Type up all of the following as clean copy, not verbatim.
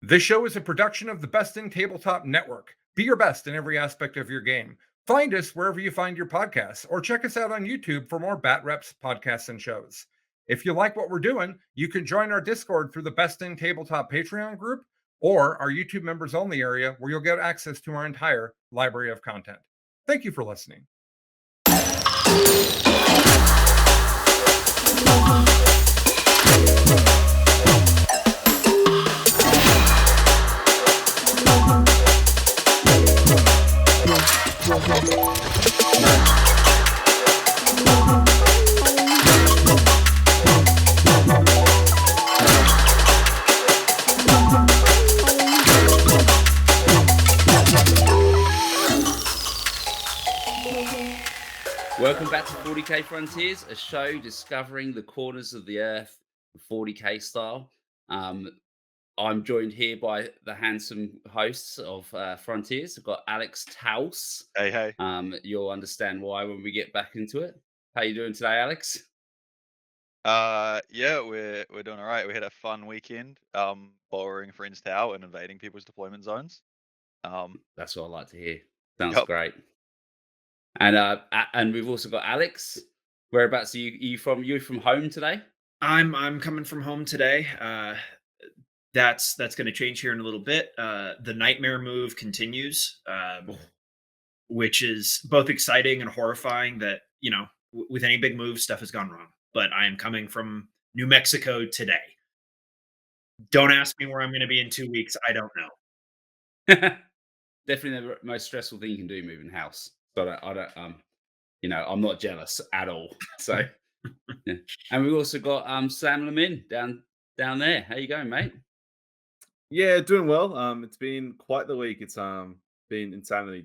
This show is a production of the Best in Tabletop Network. Be your best in every aspect of your game. Find us wherever you find your podcasts, or check us out on YouTube for more Bat Reps podcasts and shows. If you like what we're doing, you can join our Discord through the Best in Tabletop Patreon group or our YouTube members only area where you'll get access to our entire library of content. Thank you for listening. Welcome back to 40k Frontiers, a show discovering the corners of the earth, 40k style. I'm joined here by the handsome hosts of Frontiers. I've got Alex Taus. Hey. You'll understand why when we get back into it. How you doing today, Alex? Yeah, we're doing all right. We had a fun weekend, borrowing friends' tower and invading people's deployment zones. That's what I like to hear. Sounds Yep. great. And we've also got Alex. Whereabouts are you from? You from home today? I'm coming from home today. That's going to change here in a little bit. The nightmare move continues, which is both exciting and horrifying. That with any big move, stuff has gone wrong. But I am coming from New Mexico today. Don't ask me where I'm going to be in 2 weeks. I don't know. Definitely the most stressful thing you can do, moving house. So I don't I'm not jealous at all. So, yeah. And we've also got Sam Lamin down there. How you going, mate? Yeah, doing well. It's been quite the week. It's been insanity.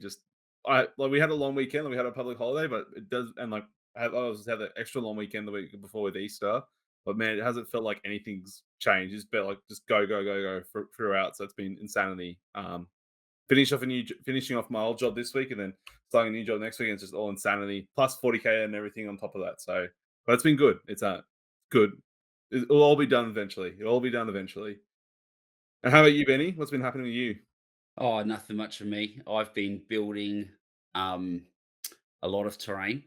We had a long weekend, we had a public holiday, but it does, and I always had that extra long weekend the week before with Easter. But man, it hasn't felt like anything's changed. It's been like just go throughout. So it's been insanity. Finishing off my old job this week, and then starting a new job next week. And it's just all insanity, plus 40k and everything on top of that. So, but it's been good. It's good. It'll all be done eventually. And how about you, Benny? What's been happening with you? Oh, nothing much for me. I've been building a lot of terrain.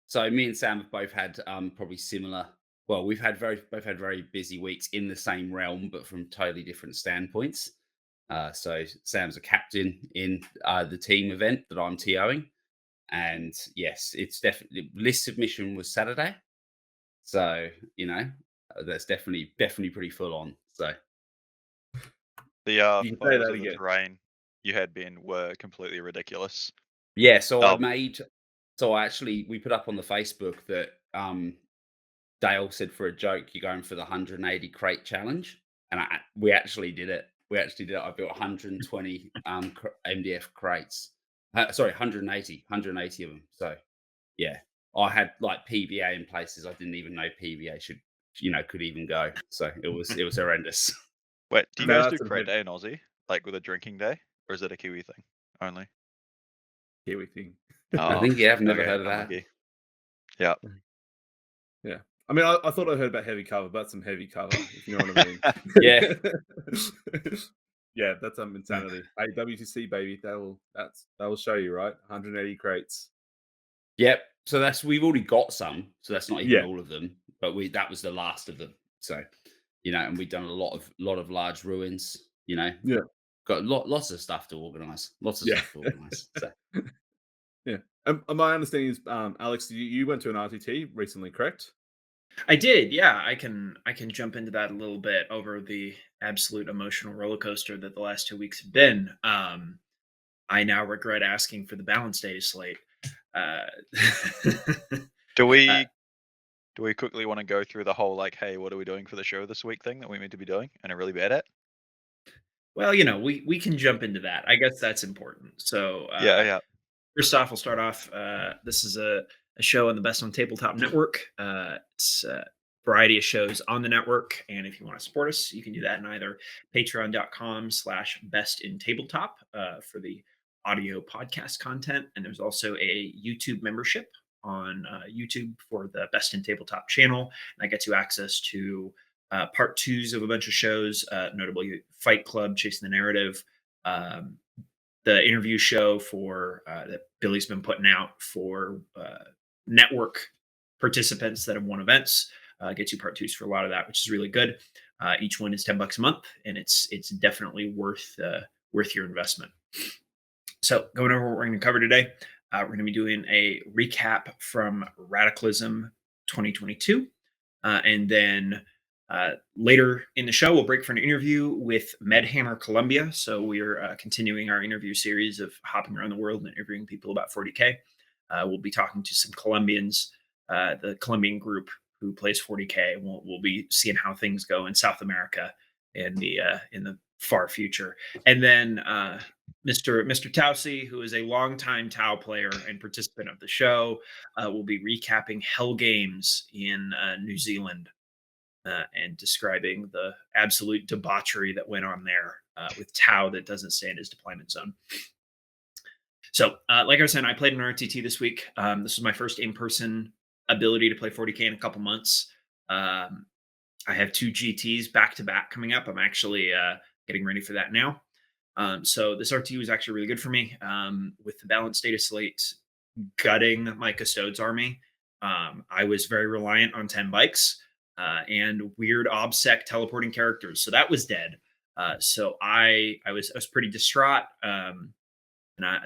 So me and Sam have both had probably similar. Well, we've had both had very busy weeks in the same realm, but from totally different standpoints. So Sam's a captain in the team event that I'm TOing, and yes, it's definitely list submission was Saturday. So that's definitely pretty full on. So The You can say photos that of the again. terrain you had been were completely ridiculous. yeah, so we put up on the Facebook that Dale said for a joke, you're going for the 180 crate challenge, and we actually did it. I built 120 MDF crates. 180 of them. So yeah, I had like PVA in places I didn't even know PVA could even go. So it was horrendous. Wait, do you No, guys do that's a crate bit- day in Aussie, like with a drinking day, or is it a Kiwi thing only? Kiwi thing. I think I've never okay, heard of that. unlucky. Yeah. Yeah. I mean, I thought I heard about heavy cover, but some heavy cover, if you know what I mean. Yeah. Yeah, that's insanity. Hey, WTC baby, that will show you, right? 180 crates. Yep. So we've already got some. So that's not even Yeah. all of them, but that was the last of them. So, and we've done a lot of large ruins. Yeah. Got lots of stuff to organize. So. Yeah. And my understanding is, Alex, you went to an RTT recently, correct? I did. Yeah, I can jump into that a little bit over the absolute emotional roller coaster that the last 2 weeks have been. I now regret asking for the balance day slate. Do we quickly want to go through the whole hey, what are we doing for the show this week thing that we meant to be doing and are really bad at? Well, we can jump into that. I guess that's important. So Yeah. first off, we'll start off. This is a show on the Best on Tabletop Network. It's a variety of shows on the network. And if you want to support us, you can do that in either patreon.com/bestintabletop for the audio podcast content. And there's also a YouTube membership on YouTube for the Best in Tabletop channel. And that gets you access to part twos of a bunch of shows, notably Fight Club, Chasing the Narrative, um, the interview show for that Billy's been putting out for network participants that have won events. Gets you part twos for a lot of that, which is really good. Each one is $10 a month, and it's definitely worth your investment. So going over what we're going to cover today, we're going to be doing a recap from Rataclysm 2022, and then later in the show, we'll break for an interview with Medhammer Colombia. So we're continuing our interview series of hopping around the world and interviewing people about 40K. We'll be talking to some Colombians, the Colombian group who plays 40K. We'll be seeing how things go in South America in the far future. And then Mr. Tausi, who is a longtime Tau player and participant of the show, will be recapping Hell Games in New Zealand. And describing the absolute debauchery that went on there with Tau that doesn't stay in his deployment zone. So, like I was saying, I played an RTT this week. This was my first in-person ability to play 40K in a couple months. I have 2 GTs back-to-back coming up. I'm actually getting ready for that now. So this RT was actually really good for me. With the balanced data slate gutting my Custodes army, I was very reliant on 10 bikes. And weird OBSEC teleporting characters. So that was dead. So I was pretty distraught. And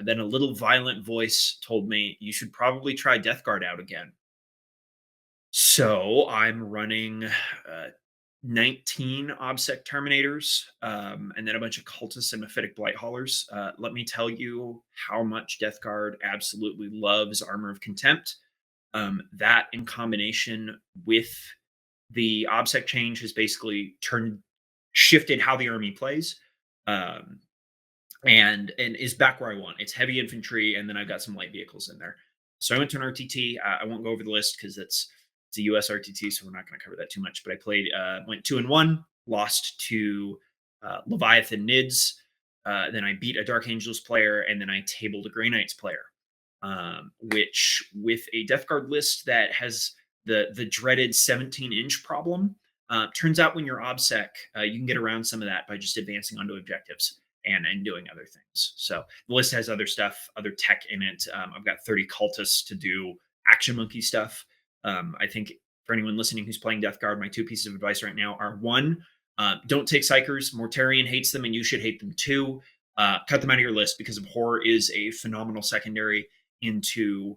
then a little violent voice told me, you should probably try Death Guard out again. So I'm running 19 OBSEC Terminators, and then a bunch of Cultists and Mephitic Blight Haulers. Let me tell you how much Death Guard absolutely loves Armor of Contempt. That in combination with the OBSEC change has basically shifted how the army plays, and is back where I want. It's heavy infantry, and then I've got some light vehicles in there. So I went to an RTT. I won't go over the list because it's a US RTT, so we're not going to cover that too much. But I played, went 2-1, lost to Leviathan Nids. Then I beat a Dark Angels player, and then I tabled a Grey Knights player, which with a Death Guard list that has the dreaded 17-inch problem. Turns out when you're OBSEC, you can get around some of that by just advancing onto objectives and doing other things. So the list has other stuff, other tech in it. I've got 30 cultists to do action monkey stuff. I think for anyone listening who's playing Death Guard, my 2 pieces of advice right now are: 1, don't take Psychers. Mortarion hates them and you should hate them too. Cut them out of your list because Abhor is a phenomenal secondary into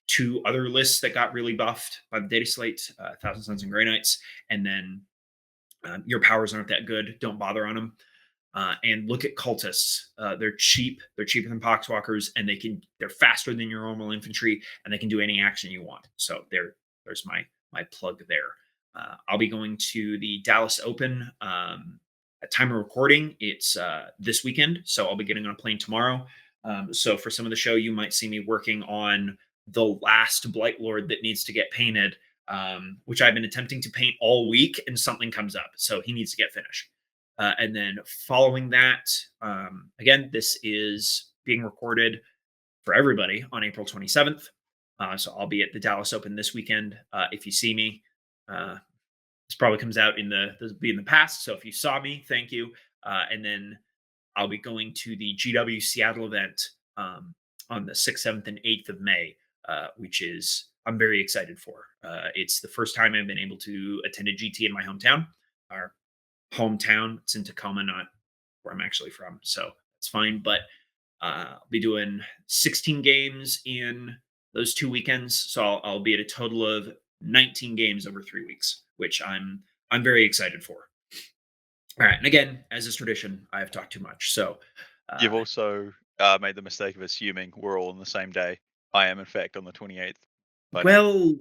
2 other lists that got really buffed by the data slate, Thousand Suns and Grey Knights. And then your powers aren't that good. Don't bother on them. And look at cultists. They're cheap. They're cheaper than Poxwalkers, and they're faster than your normal infantry, and they can do any action you want. So there's my plug there. I'll be going to the Dallas Open at time of recording. It's this weekend, so I'll be getting on a plane tomorrow. So for some of the show, you might see me working on the last Blight Lord that needs to get painted, which I've been attempting to paint all week, and something comes up, so he needs to get finished. And then following that, again, this is being recorded for everybody on April 27th. So I'll be at the Dallas Open this weekend. If you see me, this probably comes out this will be in the past. So if you saw me, thank you. And then I'll be going to the GW Seattle event on the 6th, 7th, and 8th of May, which I'm very excited for. It's the first time I've been able to attend a GT in my hometown. Our hometown, it's in Tacoma, not where I'm actually from, so it's fine. But I'll be doing 16 games in those 2 weekends, so I'll be at a total of 19 games over 3 weeks, which I'm very excited for. All right, and again, as is tradition, I have talked too much. So You've also made the mistake of assuming we're all on the same day. I am, in fact, on the 28th. Well,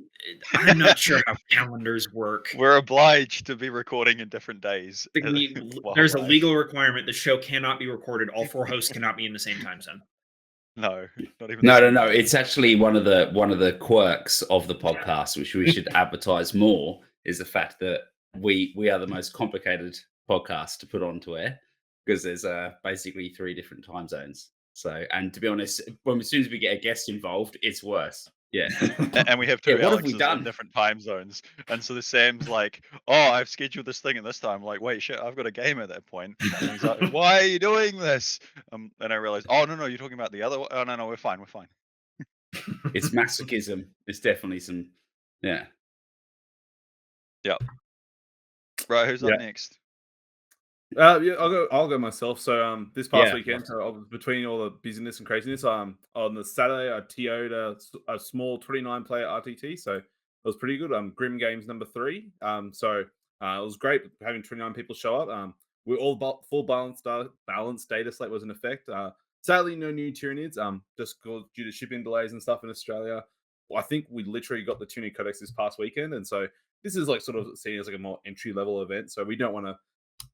I'm not sure how calendars work. We're obliged to be recording in different days. There's a legal requirement. The show cannot be recorded. All 4 hosts cannot be in the same time zone. No, not even. No. It's actually one of the quirks of the podcast, which we should advertise more, is the fact that we are the most complicated podcast to put onto air because there's basically 3 different time zones. So, and to be honest, as soon as we get a guest involved, it's worse. Yeah. And we have Yeah, two what have we Alexes done? in different time zones. And so the Sam's like, oh, I've scheduled this thing at this time. I'm like, wait, shit, I've got a game at that point. And he's like, why are you doing this? And I realized, oh, no, you're talking about the other one. Oh, no, we're fine. It's masochism. It's definitely some, yeah. Right, who's Yeah. up next? Yeah, I'll go myself. So this past Yeah. weekend, between all the busyness and craziness, on the Saturday I TO'd a small 29 player RTT, so it was pretty good. Grim Games number 3. So it was great having 29 people show up. We all full balanced data slate was in effect. Sadly, no new Tyranids. Just due to shipping delays and stuff in Australia. Well, I think we literally got the Tunic Codex this past weekend, and so this is like sort of seen as like a more entry level event. So we don't want to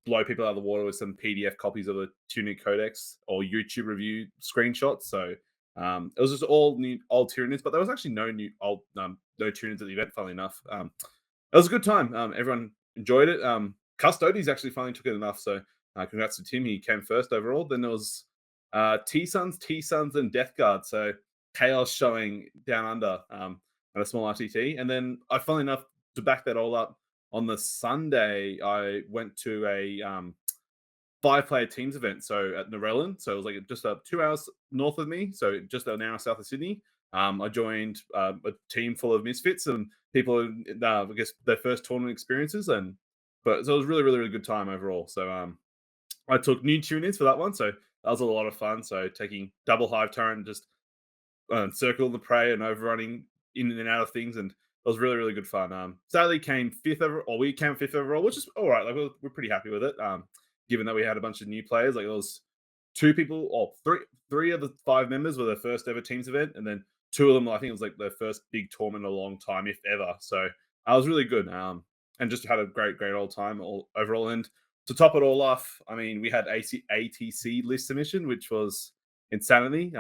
blow people out of the water with some PDF copies of the Tunic Codex or YouTube review screenshots. So it was just all new old Tyranids, but there was actually no new old no Tyranids at the event. Funnily enough, it was a good time. Everyone enjoyed it. Custodies actually finally took it enough. So congrats to Tim. He came first overall. Then there was T Suns, and Death Guard. So chaos showing down under at a small RTT. And then I funnily enough to back that all up. On the Sunday, I went to a 5-player teams event, so at Medellin. So it was like just 2 hours north of me, so just an hour south of Sydney. I joined a team full of misfits and people, I guess, their first tournament experiences, so it was really, really, really good time overall. So I took new tunics for that one, so that was a lot of fun. So taking double hive turret, just circle the prey and overrunning in and out of things, and it was really, really good fun. Sadly, came 5th overall, or we came 5th overall, which is all right. Like we're pretty happy with it. Given that we had a bunch of new players, like there was 2 people, or three of the 5 members were their first ever teams event, and then 2 of them, I think it was like their first big tournament in a long time, if ever. So I was really good, and just had a great, great old time overall. And to top it all off, I mean, we had ATC list submission, which was insanity.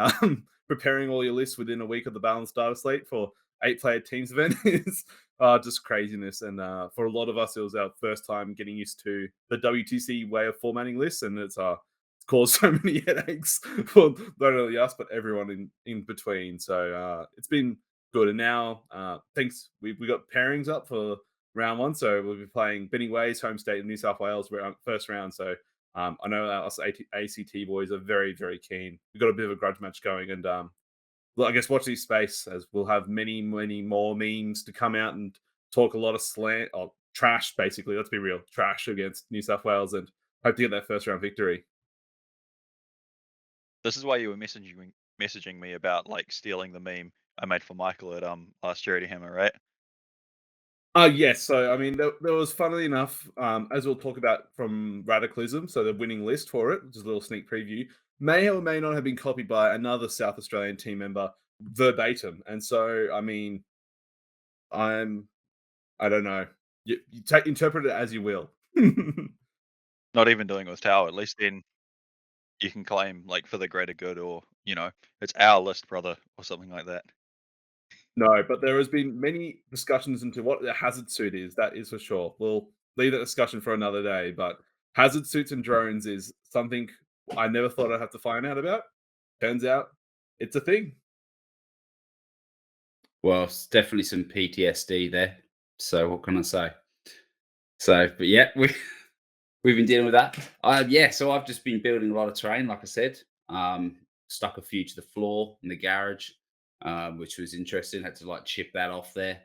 Preparing all your lists within a week of the balanced data slate for 8-player teams event is just craziness. And for a lot of us, it was our first time getting used to the WTC way of formatting lists, and it's caused so many headaches for not only us but everyone in between. So it's been good. And now, thanks, we got pairings up for round 1, so we'll be playing Benny Way's home state in New South Wales first round. So I know us ACT boys are very, very keen. We've got a bit of a grudge match going, and well, I guess watch this space, as we'll have many, many more memes to come out and talk a lot of slant or trash, basically. Let's be real, trash against New South Wales, and hope to get that first round victory. This is why you were messaging me about like stealing the meme I made for Michael at last Charity Hammer, right? Yes. So, I mean, there was, funnily enough, as we'll talk about from Rataclysm, so the winning list for it, which is a little sneak preview, may or may not have been copied by another South Australian team member verbatim. And so, I mean, I don't know. You interpret it as you will. Not even doing it with Tower. At least then you can claim like for the greater good, or it's our list, brother, or something like that. No, but there has been many discussions into what the hazard suit is. That is for sure. We'll leave that discussion for another day. But hazard suits and drones is something I never thought I'd have to find out about. Turns out it's a thing. Well, it's definitely some PTSD there. So what can I say? So, but yeah, we've been dealing with that. Yeah, so I've just been building a lot of terrain, like I said. Stuck a few to the floor in the garage, which was interesting. Had to like chip that off there.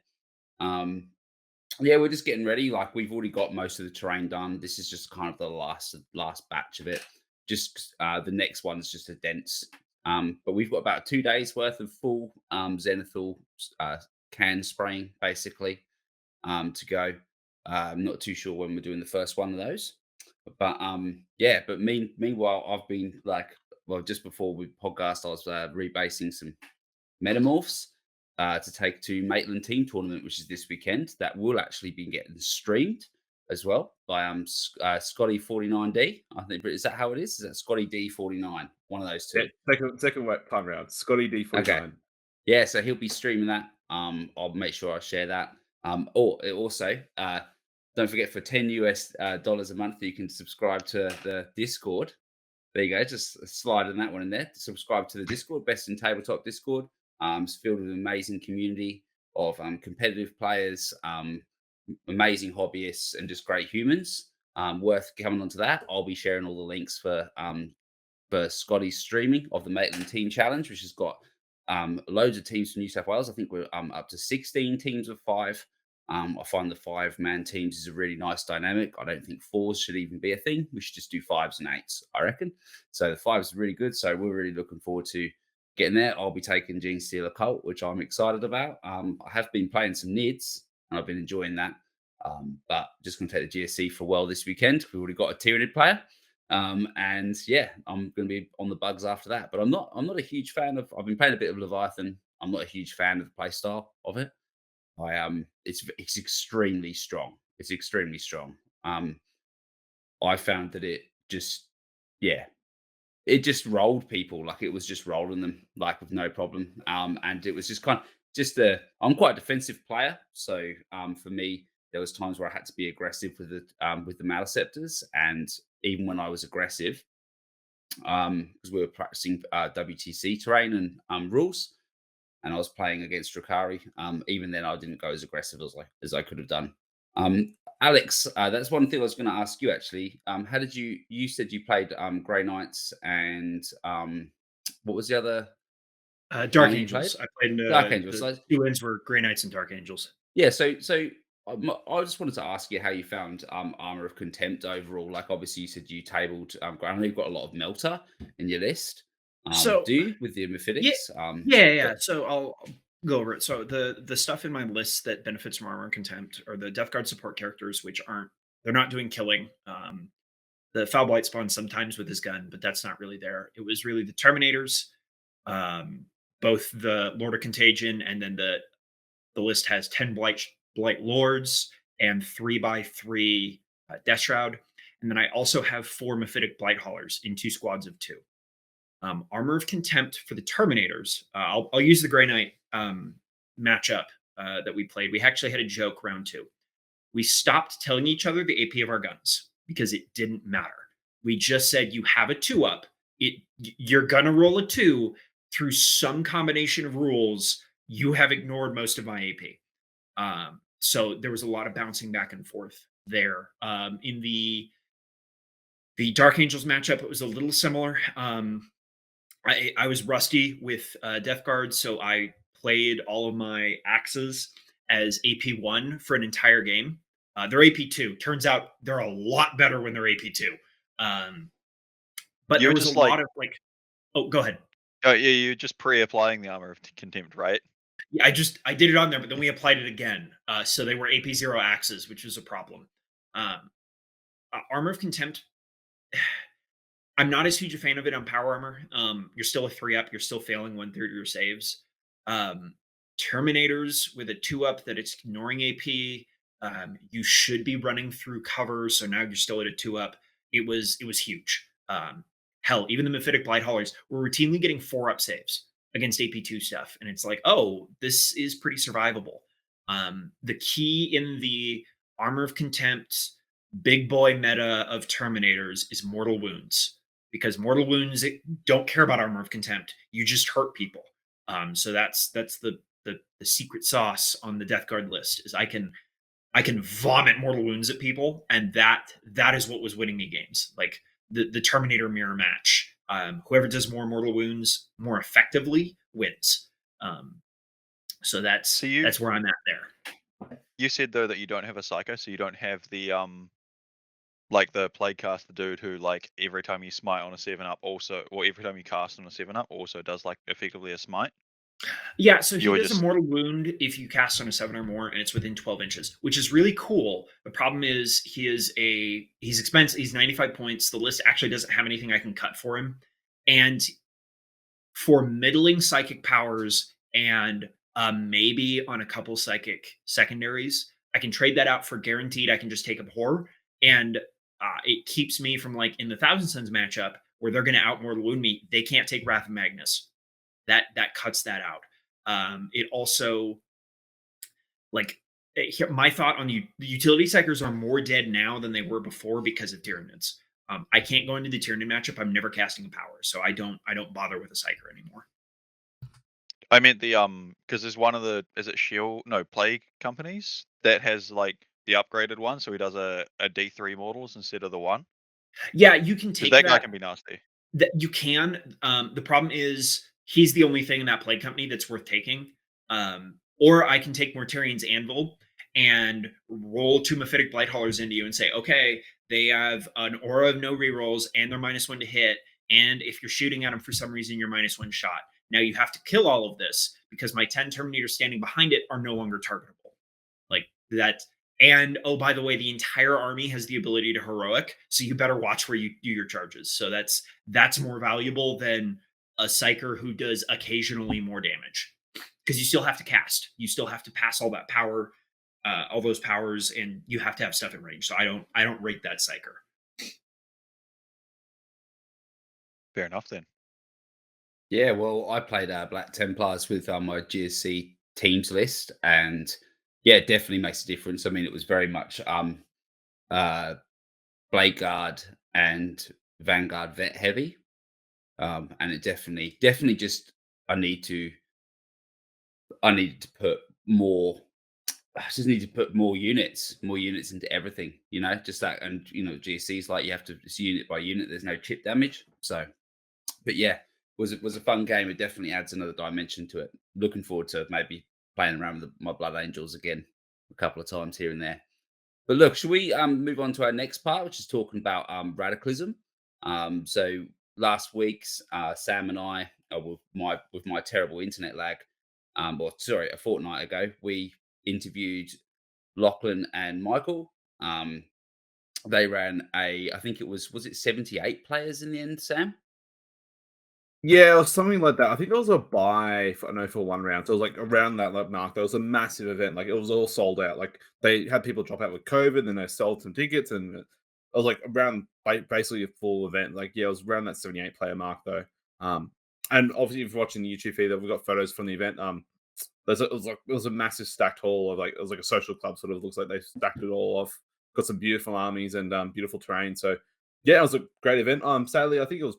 Yeah, we're just getting ready. Like we've already got most of the terrain done. This is just kind of the last batch of it. Just the next one's just a dense. But we've got about 2 days worth of full Zenithal can spraying basically to go. I'm not too sure when we're doing the first one of those, but yeah. But meanwhile, I've been like, well, just before we podcast, I was rebasing some metamorphs to take to Maitland Team Tournament, which is this weekend. That will actually be getting streamed as well by Scotty 49D. I think, is that how it is? Is that Scotty D49? One of those two. Yeah, second time round. Scotty D49. Okay. Yeah, so he'll be streaming that. I'll make sure I share that. Also, don't forget, for $10 a month, you can subscribe to the Discord. There you go. Just slide in that one in there. Subscribe to the Discord, Best in Tabletop Discord. It's filled with an amazing community of competitive players, amazing hobbyists, and just great humans. Worth coming onto that. I'll be sharing all the links for Scotty's streaming of the Maitland Team Challenge, which has got loads of teams from New South Wales. I think we're up to 16 teams of 5. I find the 5-man teams is a really nice dynamic. I don't think 4s should even be a thing. We should just do 5s and 8s, I reckon. So the 5s are really good. So we're really looking forward to getting there. I'll be taking Gene Stealer Cult, which I'm excited about. I have been playing some NIDs, and I've been enjoying that. But just going to take the GSC for a while this weekend. We've already got a Tyranid player. And yeah, I'm going to be on the bugs after that. But I'm not a huge fan of. I've been playing a bit of Leviathan. I'm not a huge fan of the play style of it. It's extremely strong. It's extremely strong. I found that it just rolled people, like it was just rolling them like with no problem. And it was just I'm quite a defensive player, so for me there was times where I had to be aggressive with the Maliceptors, and even when I was aggressive, because we were practicing WTC terrain and rules, and I was playing against Drakari. Even then, I didn't go as aggressive as I could have done. Alex, that's one thing I was going to ask you actually. How did you said you played Grey Knights and what was the other? Dark you Angels. played? I played Dark Angels. The 2 wins were Grey Knights and Dark Angels. Yeah, so I just wanted to ask you how you found Armor of Contempt overall. Like, obviously, you said you tabled. I know you've got a lot of Melter in your list. So do you with the Mephitic? Yeah. So I'll go over it. So the stuff in my list that benefits from Armor and Contempt are the Death Guard support characters, which they're not doing killing. The Foul Blight spawns sometimes with his gun, but that's not really there. It was really the Terminators, both the Lord of Contagion, and then the list has 10 Blight Lords and 3x3 Death Shroud. And then I also have 4 Mephitic Blight Haulers in 2 squads of 2. Armor of Contempt for the Terminators. I'll use the Grey Knight matchup that we played. We actually had a joke round 2. We stopped telling each other the AP of our guns because it didn't matter. We just said, you have a 2-up. You're going to roll a 2 through some combination of rules. You have ignored most of my AP. So there was a lot of bouncing back and forth there. In the Dark Angels matchup, it was a little similar. I was rusty with Death Guard, so I played all of my axes as AP1 for an entire game. They're AP2. Turns out they're a lot better when they're AP2. But there was a lot of oh, go ahead. Oh, yeah, you're just pre-applying the Armor of Contempt, right? Yeah, I did it on there, but then we applied it again. So they were AP0 axes, which was a problem. Armor of Contempt, I'm not as huge a fan of it on power armor. You're still a 3-up. You're still failing 1/3 of your saves. Terminators with a 2-up that it's ignoring AP. You should be running through cover, so now you're still at a 2-up. It was huge. Hell, even the Mephitic Blight Haulers were routinely getting 4-up saves against AP2 stuff, and it's like, oh, this is pretty survivable. The key in the Armor of Contempt big boy meta of Terminators is Mortal Wounds, because Mortal Wounds don't care about Armor of Contempt. You just hurt people. So that's the secret sauce on the Death Guard list is I can vomit Mortal Wounds at people, and that is what was winning me games. Like the Terminator mirror match. Whoever does more Mortal Wounds more effectively wins. So that's where I'm at there. You said though that you don't have a psycho, so you don't have the like the Plaguecaster dude who like every time you smite on a 7-up also, or every time you cast on a 7-up also does like effectively a smite. Yeah, so he does a mortal wound if you cast on a 7 or more and it's within 12 inches, which is really cool. The problem is he's expensive. He's 95 points. The list actually doesn't have anything I can cut for him. And for middling psychic powers and maybe on a couple psychic secondaries, I can trade that out for guaranteed. I can just take Abhor, and it keeps me from, like, in the Thousand Suns matchup where they're going to out mortal wound me. They can't take Wrath of Magnus. That cuts that out. It also, like, my thought on the utility psychers are more dead now than they were before because of Tyranids. I can't go into the Tyranid matchup. I'm never casting a power, so I don't bother with a psyker anymore. I meant the because there's one of the is it Shield no Plague companies that has like the upgraded one, so he does a D3 models instead of the one. Yeah, you can Because take that guy that. can be nasty. That you can. The problem is he's the only thing in that plague company that's worth taking. Or I can take Mortarian's Anvil and roll two Mephitic Blighthaulers into you and say, okay, they have an aura of no rerolls and they're -1 to hit. And if you're shooting at them for some reason, you're -1 shot. Now you have to kill all of this because my 10 Terminators standing behind it are no longer targetable. Like that. And oh, by the way, the entire army has the ability to heroic, so you better watch where you do your charges. So that's more valuable than a psyker who does occasionally more damage because you still have to cast, you still have to pass all that power, all those powers, and you have to have stuff in range. So I don't rate that psyker. Fair enough then. Yeah, well, I played Black Templars with my GSC teams list, and yeah, it definitely makes a difference. I mean, it was very much uh, Blade Guard and Vanguard vet heavy, and it definitely just I need to put more. I just need to put more units into everything, just that, and GSC's like you have to it's unit by unit. There's no chip damage, so. But yeah, was a fun game. It definitely adds another dimension to it. Looking forward to maybe playing around with my Blood Angels again a couple of times here and there. But look, should we move on to our next part, which is talking about Radicalism? So last week's Sam and I, with my terrible internet lag, or sorry, a fortnight ago, we interviewed Lachlan and Michael. They ran I think it was it 78 players in the end, Sam? Yeah, or something like that. I think it was a buy for 1 round. So it was like around that like mark. There was a massive event. Like it was all sold out. Like they had people drop out with COVID, and they sold some tickets, and it was like around basically a full event. Like yeah, it was around that 78 player mark though. And obviously if you're watching the YouTube feed, we've got photos from the event. It was a massive stacked hall of like it was like a social club sort of looks like they stacked it all off. Got some beautiful armies and beautiful terrain. So yeah, it was a great event. Sadly, I think it was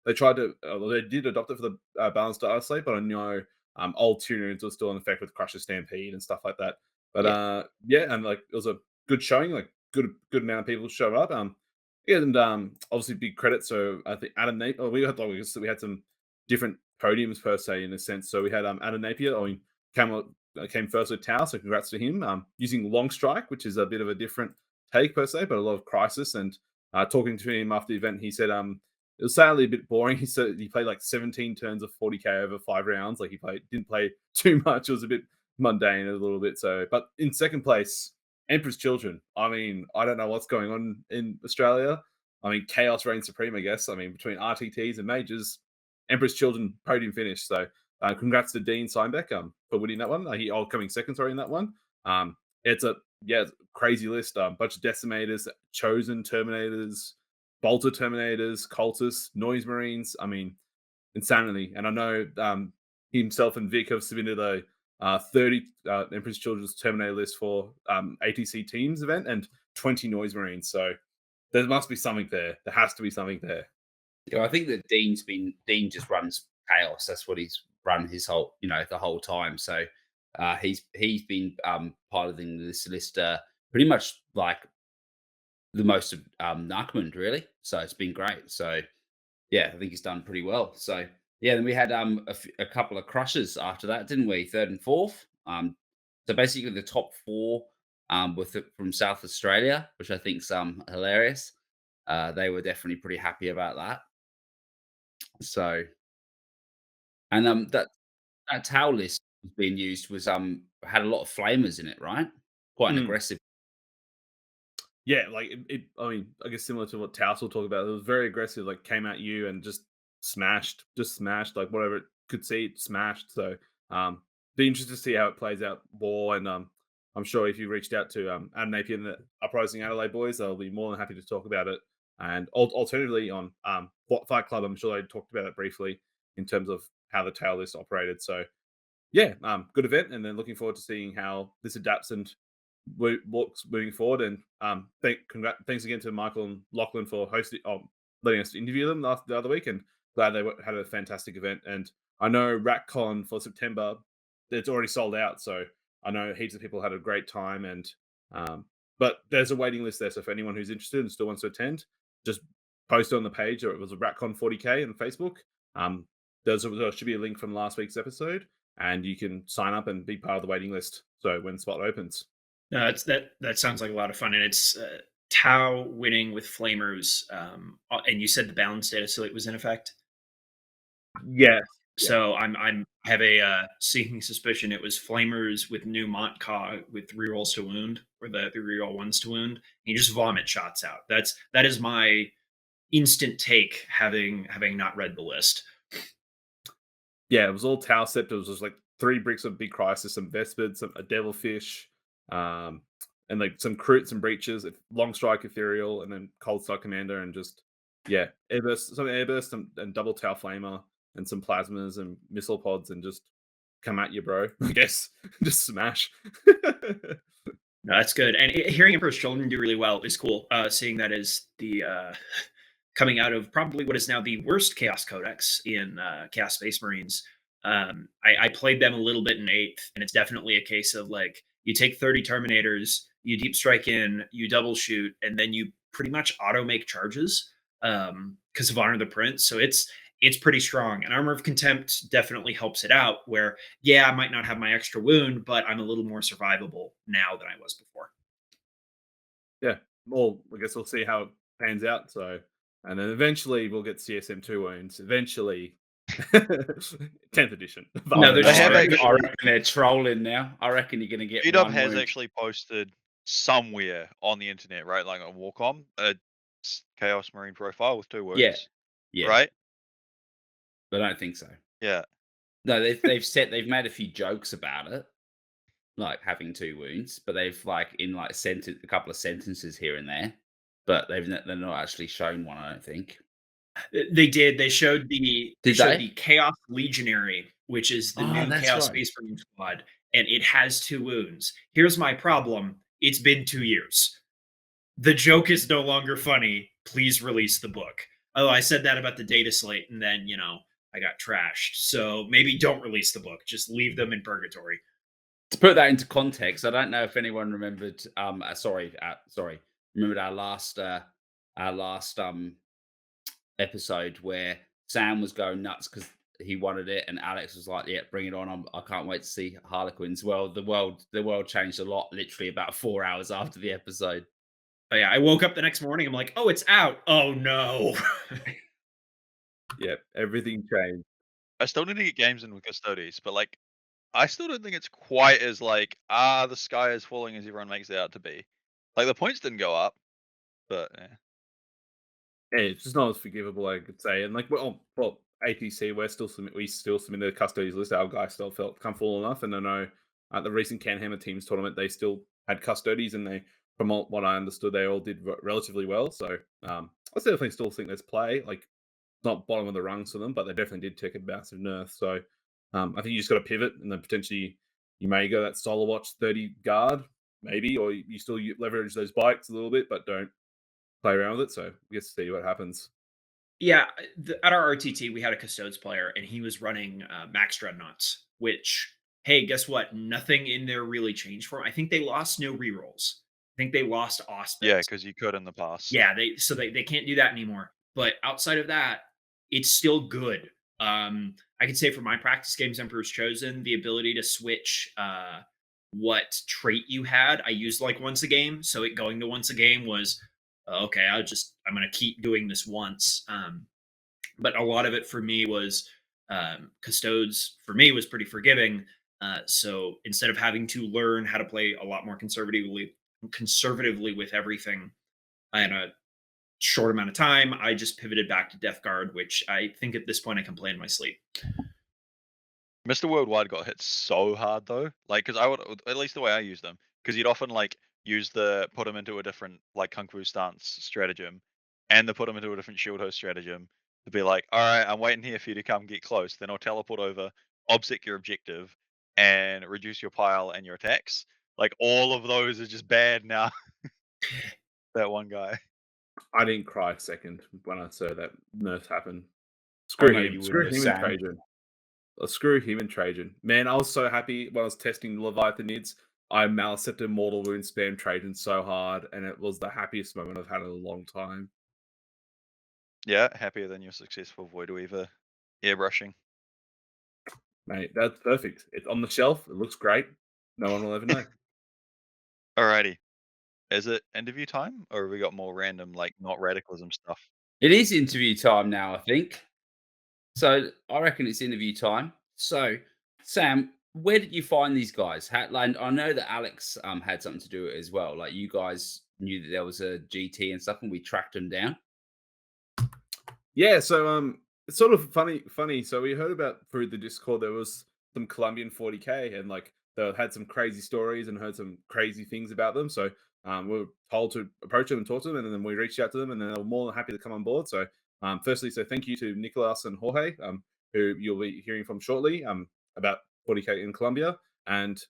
they tried to, they did adopt it for the balanced data slate, but I know old tuners were still in effect with Crusher Stampede and stuff like that. But Yeah. yeah, and like it was a good showing, like good amount of people showed up. Yeah, and obviously big credit. So I think Adam Napier, we had some different podiums per se in a sense. So we had Adam Napier. I mean, came first with Tau, so congrats to him. Using Long Strike, which is a bit of a different take per se, but a lot of crisis. And talking to him after the event, he said it was sadly a bit boring. He said he played like 17 turns of 40k over 5 rounds. Like didn't play too much. It was a bit mundane a little bit. So, but in second place, Emperor's Children. I mean, I don't know what's going on in Australia. I mean, chaos reigns supreme, I guess. I mean, between RTTs and majors, Emperor's Children podium finish. So, congrats to Dean Steinbeck for winning that one. Coming second, sorry, in that one. It's a crazy list. Bunch of Decimators, Chosen Terminators, Bolter Terminators, Cultists, Noise Marines. I mean, insanity. And I know himself and Vic have submitted a 30 Emperor's Children's Terminator list for ATC Teams event and 20 Noise Marines. So there must be something there. There has to be something there. Yeah, I think that Dean just runs chaos. That's what he's run his whole, the whole time. So he's been piloting this list pretty much like the most of Narcommand, really. So it's been great. So yeah, I think he's done pretty well. So yeah, then we had a couple of crushes after that, didn't we? Third and fourth. So basically the top 4 from South Australia, which I think's hilarious. They were definitely pretty happy about that. So, and that towel list was being used was had a lot of flamers in it, right? Quite an Mm. aggressive. Yeah, like I mean, I guess similar to what Taos will talk about, it was very aggressive. Like came at you and just smashed, like whatever it could see, it smashed. So, be interested to see how it plays out more. And I'm sure if you reached out to Adam Napier and the Uprising Adelaide boys, they'll be more than happy to talk about it. And alternatively on Fight Club, I'm sure they talked about it briefly in terms of how the tail list operated. So yeah, good event, and then looking forward to seeing how this adapts and works moving forward. And thanks again to Michael and Lachlan for letting us interview them the other week, and glad they had a fantastic event. And I know RatCon for September, it's already sold out. So I know heaps of people had a great time, and um, but there's a waiting list there. So if anyone who's interested and still wants to attend, just post on the page, or it was a RatCon 40K on Facebook. Um, there should be a link from last week's episode, and you can sign up and be part of the waiting list. So when the spot opens, No, that sounds like a lot of fun, and it's Tau winning with Flamers. And you said the balance data slate was in effect. yeah, So I'm have a sinking suspicion it was Flamers with new Montcaw with rerolls to wound, or the reroll ones to wound. And you just vomit shots out. That is my instant take, having not read the list. yeah, it was all Tau Sept. It was just like 3 bricks of Big Crisis, some Vespid, a Devilfish, and like some Crutes and Breaches, Long Strike Ethereal, and then Cold Star Commander, and just some Airburst and double Tau Flamer, and some Plasmas and Missile Pods, and just come at you, bro. I guess just smash. No, that's good. And hearing Emperor's Children do really well is cool. Seeing that as the coming out of probably what is now the worst Chaos Codex in Chaos Space Marines. I played them a little bit in 8th, and it's definitely a case of like you take 30 Terminators, you deep strike in, you double shoot, and then you pretty much auto make charges because of Honor the Prince. So it's pretty strong. And Armor of Contempt definitely helps it out, where, yeah, I might not have my extra wound, but I'm a little more survivable now than I was before. Yeah, well, I guess we'll see how it pans out. So, and then eventually we'll get CSM2 wounds. Eventually, 10th edition. No, They there's have already- I reckon they're trolling now. I reckon you're going to get G-Dub one has wound. actually posted somewhere on the internet, right, like on Warcom, a Chaos Marine profile with 2 wounds. Yeah, Right? but I don't think so. Yeah. No, they've made a few jokes about it, like having 2 wounds, but they've like in like a couple of sentences here and there, but they're not actually shown one. I don't think. They did. They showed the Did they? the Chaos Legionary, which is the new that's Chaos right. Space Marine squad, and it has 2 wounds. Here's my problem. It's been 2 years. The joke is no longer funny. Please release the book. Oh, I said that about the data slate, and then, I got trashed. So maybe don't release the book. Just leave them in purgatory. To put that into context, I don't know if anyone remembered. Remembered our last episode where Sam was going nuts because he wanted it, and Alex was like, "Yeah, bring it on! I can't wait to see Harlequins." Well, the world changed a lot. Literally about 4 hours after the episode. Oh, yeah, I woke up the next morning. I'm like, oh, it's out. Oh, no. Yeah, everything changed. I still need to get games in with Custodes, but like, I still don't think it's quite as like, the sky is falling as everyone makes it out to be. Like, the points didn't go up, but yeah. Yeah, it's just not as forgivable, I could say. And like, well, ATC, we still submitted a Custodes list. Our guy still felt comfortable enough, and I know at the recent Canhammer Teams tournament, they still had Custodes, and from what I understood, they all did relatively well. So I definitely still think there's play. Like, not bottom of the rungs for them, but they definitely did take a massive nerf. So I think you just got to pivot, and then potentially you may go that Solar Watch 30 guard, maybe, or you still leverage those bikes a little bit, but don't play around with it. So we get to see what happens. Yeah, at our RTT, we had a Custodes player, and he was running Max Dreadnoughts, which, hey, guess what? Nothing in there really changed for him. I think they lost no rerolls. I think they lost Auspice. Yeah, because you could in the past. Yeah, they can't do that anymore. But outside of that, it's still good. I could say for my practice games, Emperor's Chosen, the ability to switch what trait you had, I used like once a game. So it going to once a game was okay. I'm gonna keep doing this once. But a lot of it for me was Custodes. For me, was pretty forgiving. So instead of having to learn how to play a lot more conservatively with everything in a short amount of time, I just pivoted back to Death Guard, which I think at this point I can play in my sleep. Mr. Worldwide got hit so hard though, like, because I would, at least the way I use them, because you'd often like put them into a different like Kung Fu stance stratagem, and put them into a different shield host stratagem to be like, all right, I'm waiting here for you to come get close, then I'll teleport over, obsec your objective, and reduce your pile and your attacks. Like, all of those are just bad now. That one guy. I didn't cry a second when I saw that nerf happen. I Screw know him. you Screw wouldn't, him and Sam. Trajan. screw him and Trajan. Man, I was so happy when I was testing Leviathanids. I Maliceptor Mortal Wound spam Trajan so hard, and it was the happiest moment I've had in a long time. Yeah, happier than your successful Void Weaver airbrushing. Mate, that's perfect. It's on the shelf. It looks great. No one will ever know. Alrighty. Is it interview time, or have we got more random, like not Rataclysm stuff? It is interview time now, I think. So I reckon it's interview time. So, Sam, where did you find these guys? Like, I know that Alex had something to do with it as well. Like, you guys knew that there was a GT and stuff, and we tracked them down. Yeah, so it's sort of funny. So we heard about through the Discord there was some Colombian 40k, and like they had some crazy stories and heard some crazy things about them. So we were told to approach them and talk to them, and then we reached out to them, and they were more than happy to come on board. So firstly, so thank you to Niccolas and Jorge, who you'll be hearing from shortly, about 40k in Colombia, and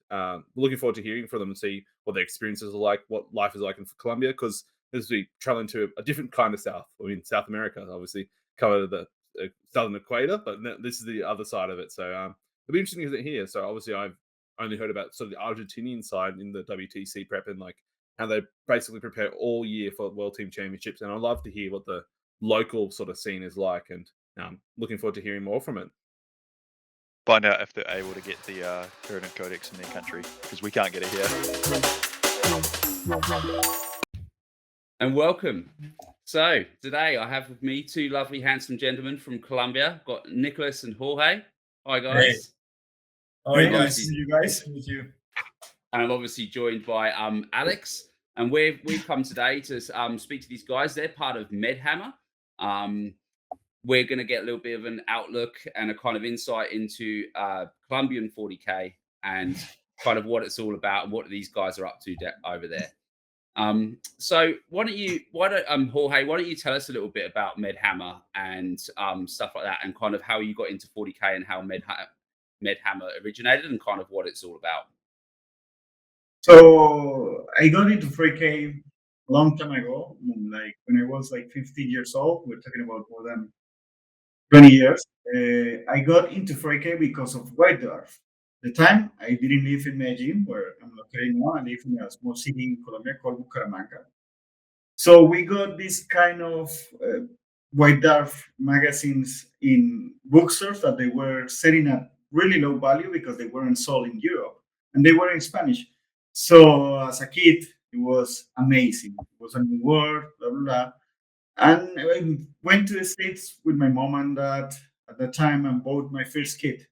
looking forward to hearing from them and see what their experiences are like, what life is like in Colombia, because as we traveling to a different kind of South. I mean, South America, obviously, cover the southern equator, but this is the other side of it. So it'll be interesting to hear. So obviously, I've only heard about sort of the Argentinian side in the WTC prep and like how they basically prepare all year for World Team Championships. And I'd love to hear what the local sort of scene is like, and looking forward to hearing more from it. Find out if they're able to get the Pyramid Codex in their country, because we can't get it here. And welcome. So today I have with me two lovely, handsome gentlemen from Colombia. Got Niccolas and Jorge. Hi guys. How are you Hey, guys? guys. You guys? With you. And I'm obviously joined by Alex. And we've come today to speak to these guys. They're part of Medhammer. We're going to get a little bit of an outlook and a kind of insight into Colombian 40k and kind of what it's all about and what these guys are up to over there. So Jorge, why don't you tell us a little bit about Medhammer and stuff like that, and kind of how you got into 40k and how Medhammer originated and kind of what it's all about. So I got into 3K a long time ago, like when I was like 15 years old. We're talking about more than 20 years. I got into 3K because of White Dwarf. The time I didn't live in Medellin, where I'm located now. I live in a small city in Colombia called Bucaramanga. So we got this kind of White Dwarf magazines in bookstores that they were selling at really low value because they weren't sold in Europe and they were in Spanish. So as a kid, it was amazing. It was a new world, blah, blah, blah. And I went to the States with my mom and dad at the time and bought my first kit.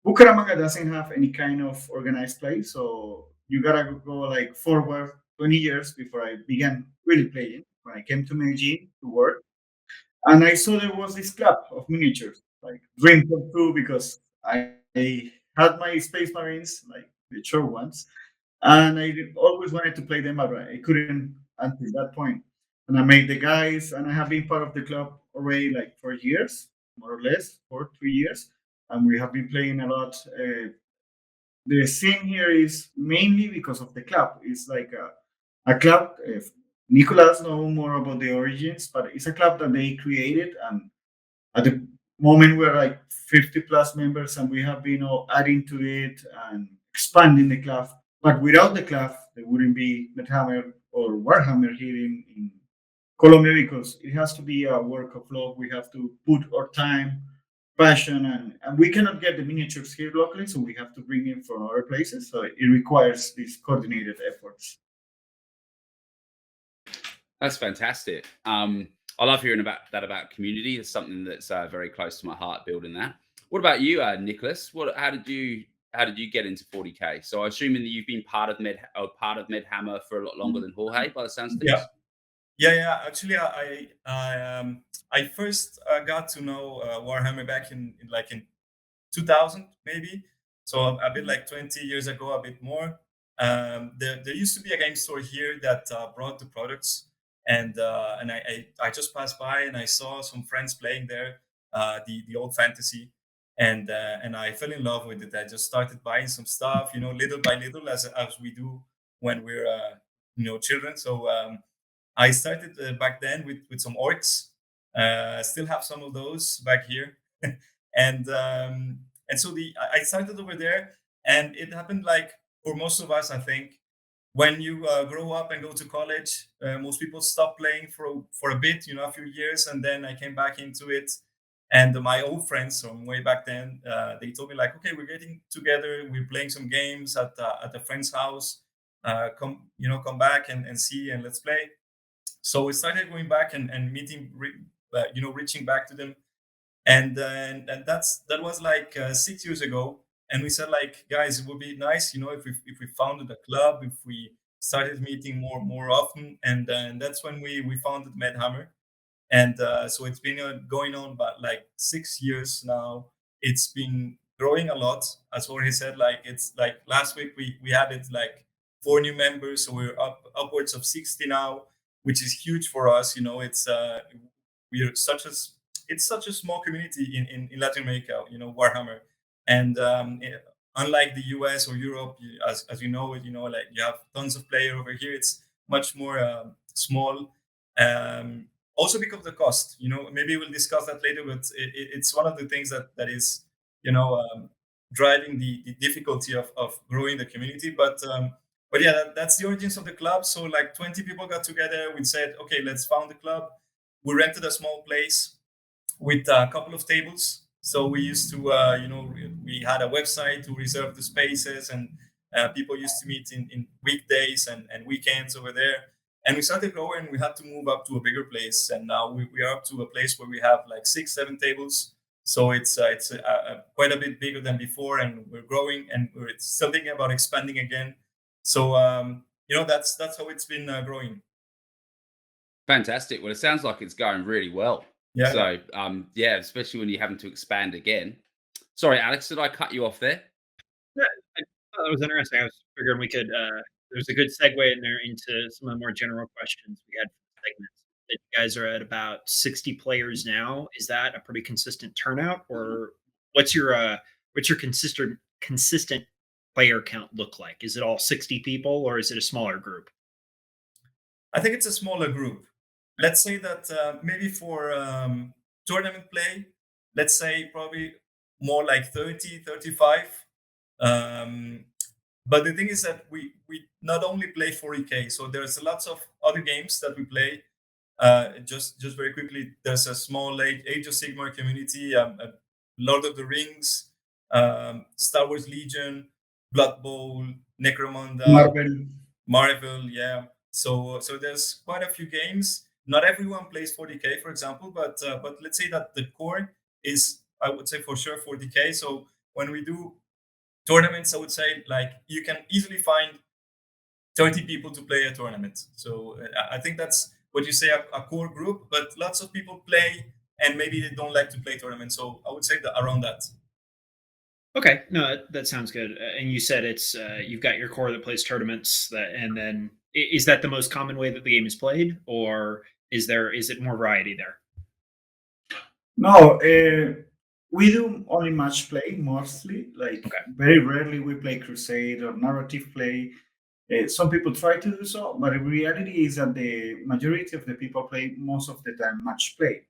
Bucaramanga doesn't have any kind of organized play, so you gotta go like forward 20 years before I began really playing. When I came to Medellin to work, and I saw there was this club of miniatures, like dream come true because I had my Space Marines, like the short ones, and I always wanted to play them, but I couldn't until that point. And I made the guys, and I have been part of the club already like 4 years, more or less, 3 years, and we have been playing a lot. The scene here is mainly because of the club. It's like a club. Nicolas know more about the origins, but it's a club that they created, and at the moment we're like 50 plus members, and we have been all adding to it and expanding the club. But without the club, there wouldn't be Medhammer or Warhammer here in Colombia, because it has to be a work of love. We have to put our time, passion, and we cannot get the miniatures here locally, so we have to bring in from other places. So it requires these coordinated efforts. That's fantastic. I love hearing about that, about community. It's something that's very close to my heart, building that. What about you, Niccolas? How did you get into 40k? So I assuming that you've been part of Medhammer for a lot longer than Jorge, by the sounds of things. Yeah. Actually, I first got to know Warhammer back in 2000 maybe. So a bit like 20 years ago, a bit more. There used to be a game store here that brought the products, and I just passed by and I saw some friends playing there, the old fantasy, and I fell in love with it. I just started buying some stuff, little by little, as we do when we're children. So I started back then with some orcs. Still have some of those back here, and And so I started over there, and it happened like for most of us, I think. When you grow up and go to college, most people stop playing for a bit, a few years, and then I came back into it. And my old friends from way back then, they told me like, okay, we're getting together, we're playing some games at a friend's house. Come back and see, and let's play. So we started going back and meeting, reaching back to them, and that was like 6 years ago. And we said like, guys, it would be nice, if we founded a club, if we started meeting more often. And that's when we founded Medhammer. And so it's been going on about like 6 years now. It's been growing a lot, as Jorge said. Like, it's like last week we added like 4 new members, so we're upwards of 60 now, which is huge for us. We're it's such a small community in Latin America, Warhammer. And unlike the US or Europe, as you know, like you have tons of players over here. It's much more small. Um, Also because of the cost, maybe we'll discuss that later, but it's one of the things that is, driving the difficulty of growing the community. But yeah, that's the origins of the club. So like 20 people got together. We said, okay, let's found the club. We rented a small place with a couple of tables. So we used to, we had a website to reserve the spaces, and people used to meet in weekdays and weekends over there. And we started growing. We had to move up to a bigger place, and now we are up to a place where we have like 6-7 tables. So it's quite a bit bigger than before, and we're growing, and we're still thinking about expanding again. So that's how it's been growing. Fantastic. Well, it sounds like it's going really well. Yeah. So, yeah, especially when you're having to expand again. Sorry, Alex, did I cut you off there? Yeah, I thought that was interesting. I was figuring we could. There's a good segue in there into some of the more general questions we had for the segments. That you guys are at about 60 players now. Is that a pretty consistent turnout, or what's your consistent player count look like? Is it all 60 people, or is it a smaller group? I think it's a smaller group. Let's say that maybe for tournament play, let's say probably more like 30, 35. But the thing is that we not only play 40K, so there's lots of other games that we play. Just very quickly, there's a small Age of Sigmar community, Lord of the Rings, Star Wars Legion, Blood Bowl, Necromunda, Marvel, yeah. So there's quite a few games. Not everyone plays 40K, for example, but let's say that the core is, I would say, for sure 40K. So when we do tournaments, I would say like you can easily find 30 people to play a tournament. So I think that's what you say, a core group, but lots of people play and maybe they don't like to play tournaments. So I would say that around that. Okay, no, that sounds good. And you said it's you've got your core that plays tournaments, and then is that the most common way that the game is played, or is it more variety there? No, we do only match play mostly. Like very rarely we play crusade or narrative play. Some people try to do so, but the reality is that the majority of the people play most of the time match play.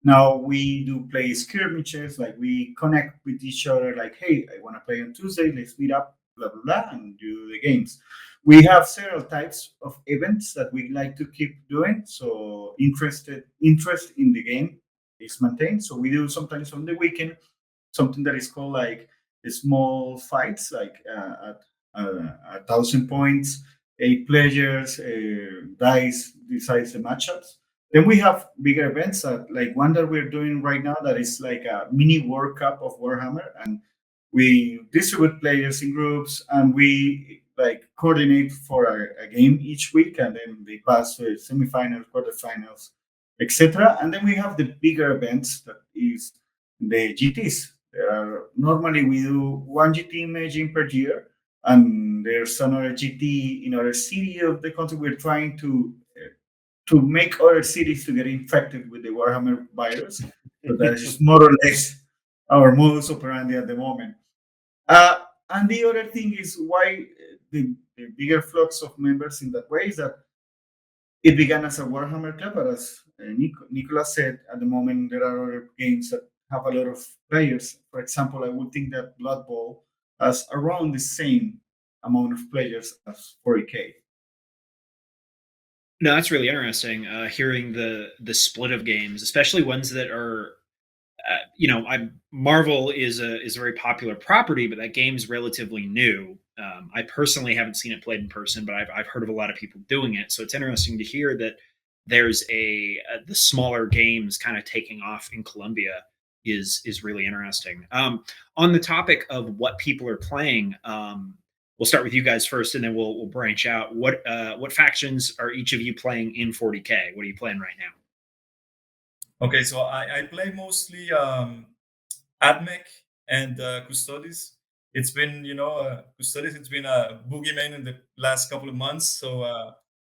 Now we do play skirmishes, like we connect with each other, like, hey, I want to play on Tuesday, let's meet up, blah, blah, blah, and do the games. We have several types of events that we like to keep doing. So interest in the game is maintained. So we do sometimes on the weekend, something that is called like small fights, like at 1,000 points, 8 players, dice decides the matchups. Then we have bigger events, like one that we're doing right now that is like a mini World Cup of Warhammer, and we distribute players in groups, and we like coordinate for a game each week, and then they pass to semifinals, quarterfinals, etc. And then we have the bigger events that is the GTs. Normally we do one GT imaging per year, and there's another GT in other city of the country. We're trying to make other cities to get infected with the Warhammer virus. So that is more or less our modus operandi at the moment. And the other thing is why the bigger flux of members in that way is that it began as a Warhammer club, but as Niccolas said, at the moment there are other games that have a lot of players. For example, I would think that Blood Bowl has around the same amount of players as 40K. No, that's really interesting. Hearing the split of games, especially ones that are, Marvel is a very popular property, but that game's relatively new. I personally haven't seen it played in person, but I've heard of a lot of people doing it. So it's interesting to hear that there's the smaller games kind of taking off in Colombia is really interesting. On the topic of what people are playing, we'll start with you guys first, and then we'll branch out. What factions are each of you playing in 40K? What are you playing right now? Okay, so I play mostly Admech and Custodes. It's been, Custodes, it's been a boogeyman in the last couple of months. So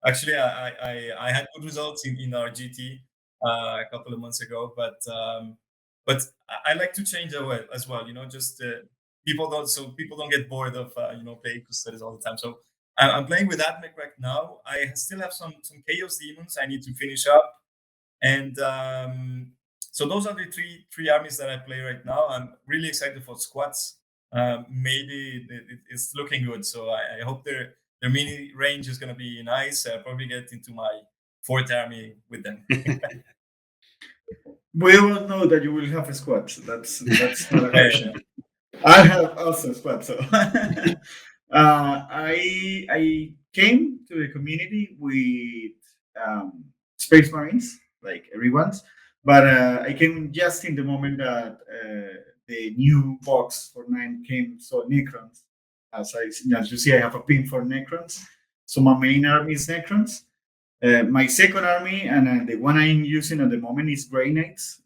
actually, I had good results in our GT a couple of months ago, but I like to change as well. Just people don't get bored of playing Custodes all the time. So I'm playing with Admech right now. I still have some Chaos Demons I need to finish up. And so those are the three armies that I play right now. I'm really excited for squads. Maybe it's looking good. So I hope their mini range is going to be nice. I'll probably get into my fourth army with them. We all know that you will have a squad. So that's not a question. I have also a squad. So I came to the community with Space Marines, like everyone's, but I came just in the moment that the new box for 9 came. So Necrons, as you see, I have a pin for Necrons. So my main army is Necrons. My second army, and the one I'm using at the moment, is Grey Knights.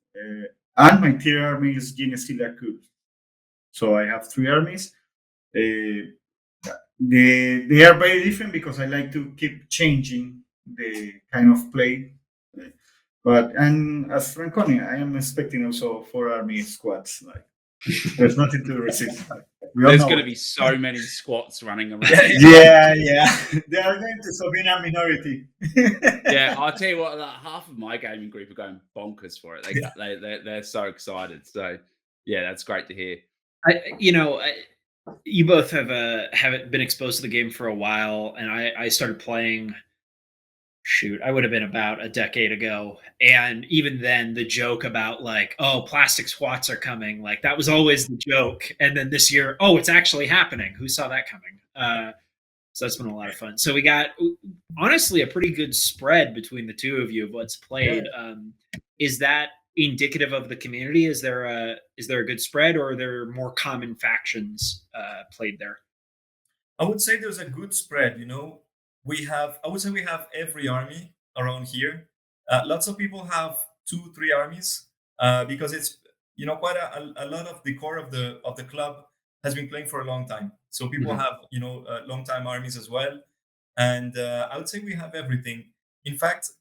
And my third army is Genestealer Cubes. So I have 3 armies. They are very different because I like to keep changing the kind of play. And as Franconi, I am expecting also 4 army squads. Like, there's nothing to resist. There's going to be so many squats running around. Yeah. They are going to be a minority. Yeah, I'll tell you what, like, half of my gaming group are going bonkers for it. They're so excited. So yeah, that's great to hear. You both haven't been exposed to the game for a while, and I started playing. Shoot, I would have been about a decade ago, and even then, the joke about like, oh, plastic squats are coming, like that was always the joke. And then this year, oh, it's actually happening. Who saw that coming? So that's been a lot of fun. So we got honestly a pretty good spread between the two of you of what's played. Is that indicative of the community? Is there a good spread, or are there more common factions played there? I would say there's a good spread. I would say we have every army around here. Lots of people have 2-3 armies because it's quite a lot of the core of the club has been playing for a long time. So people have long time armies as well, and I would say we have everything. In fact,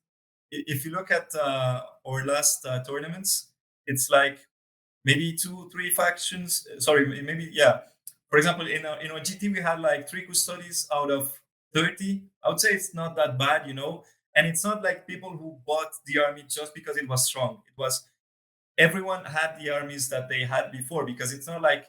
if you look at our last tournaments, it's like maybe 2-3 factions. Sorry, maybe yeah. For example, in our GT we had like 3 Custodes out of 30. I would say it's not that bad, and it's not like people who bought the army just because it was strong. It was everyone had the armies that they had before, because it's not like,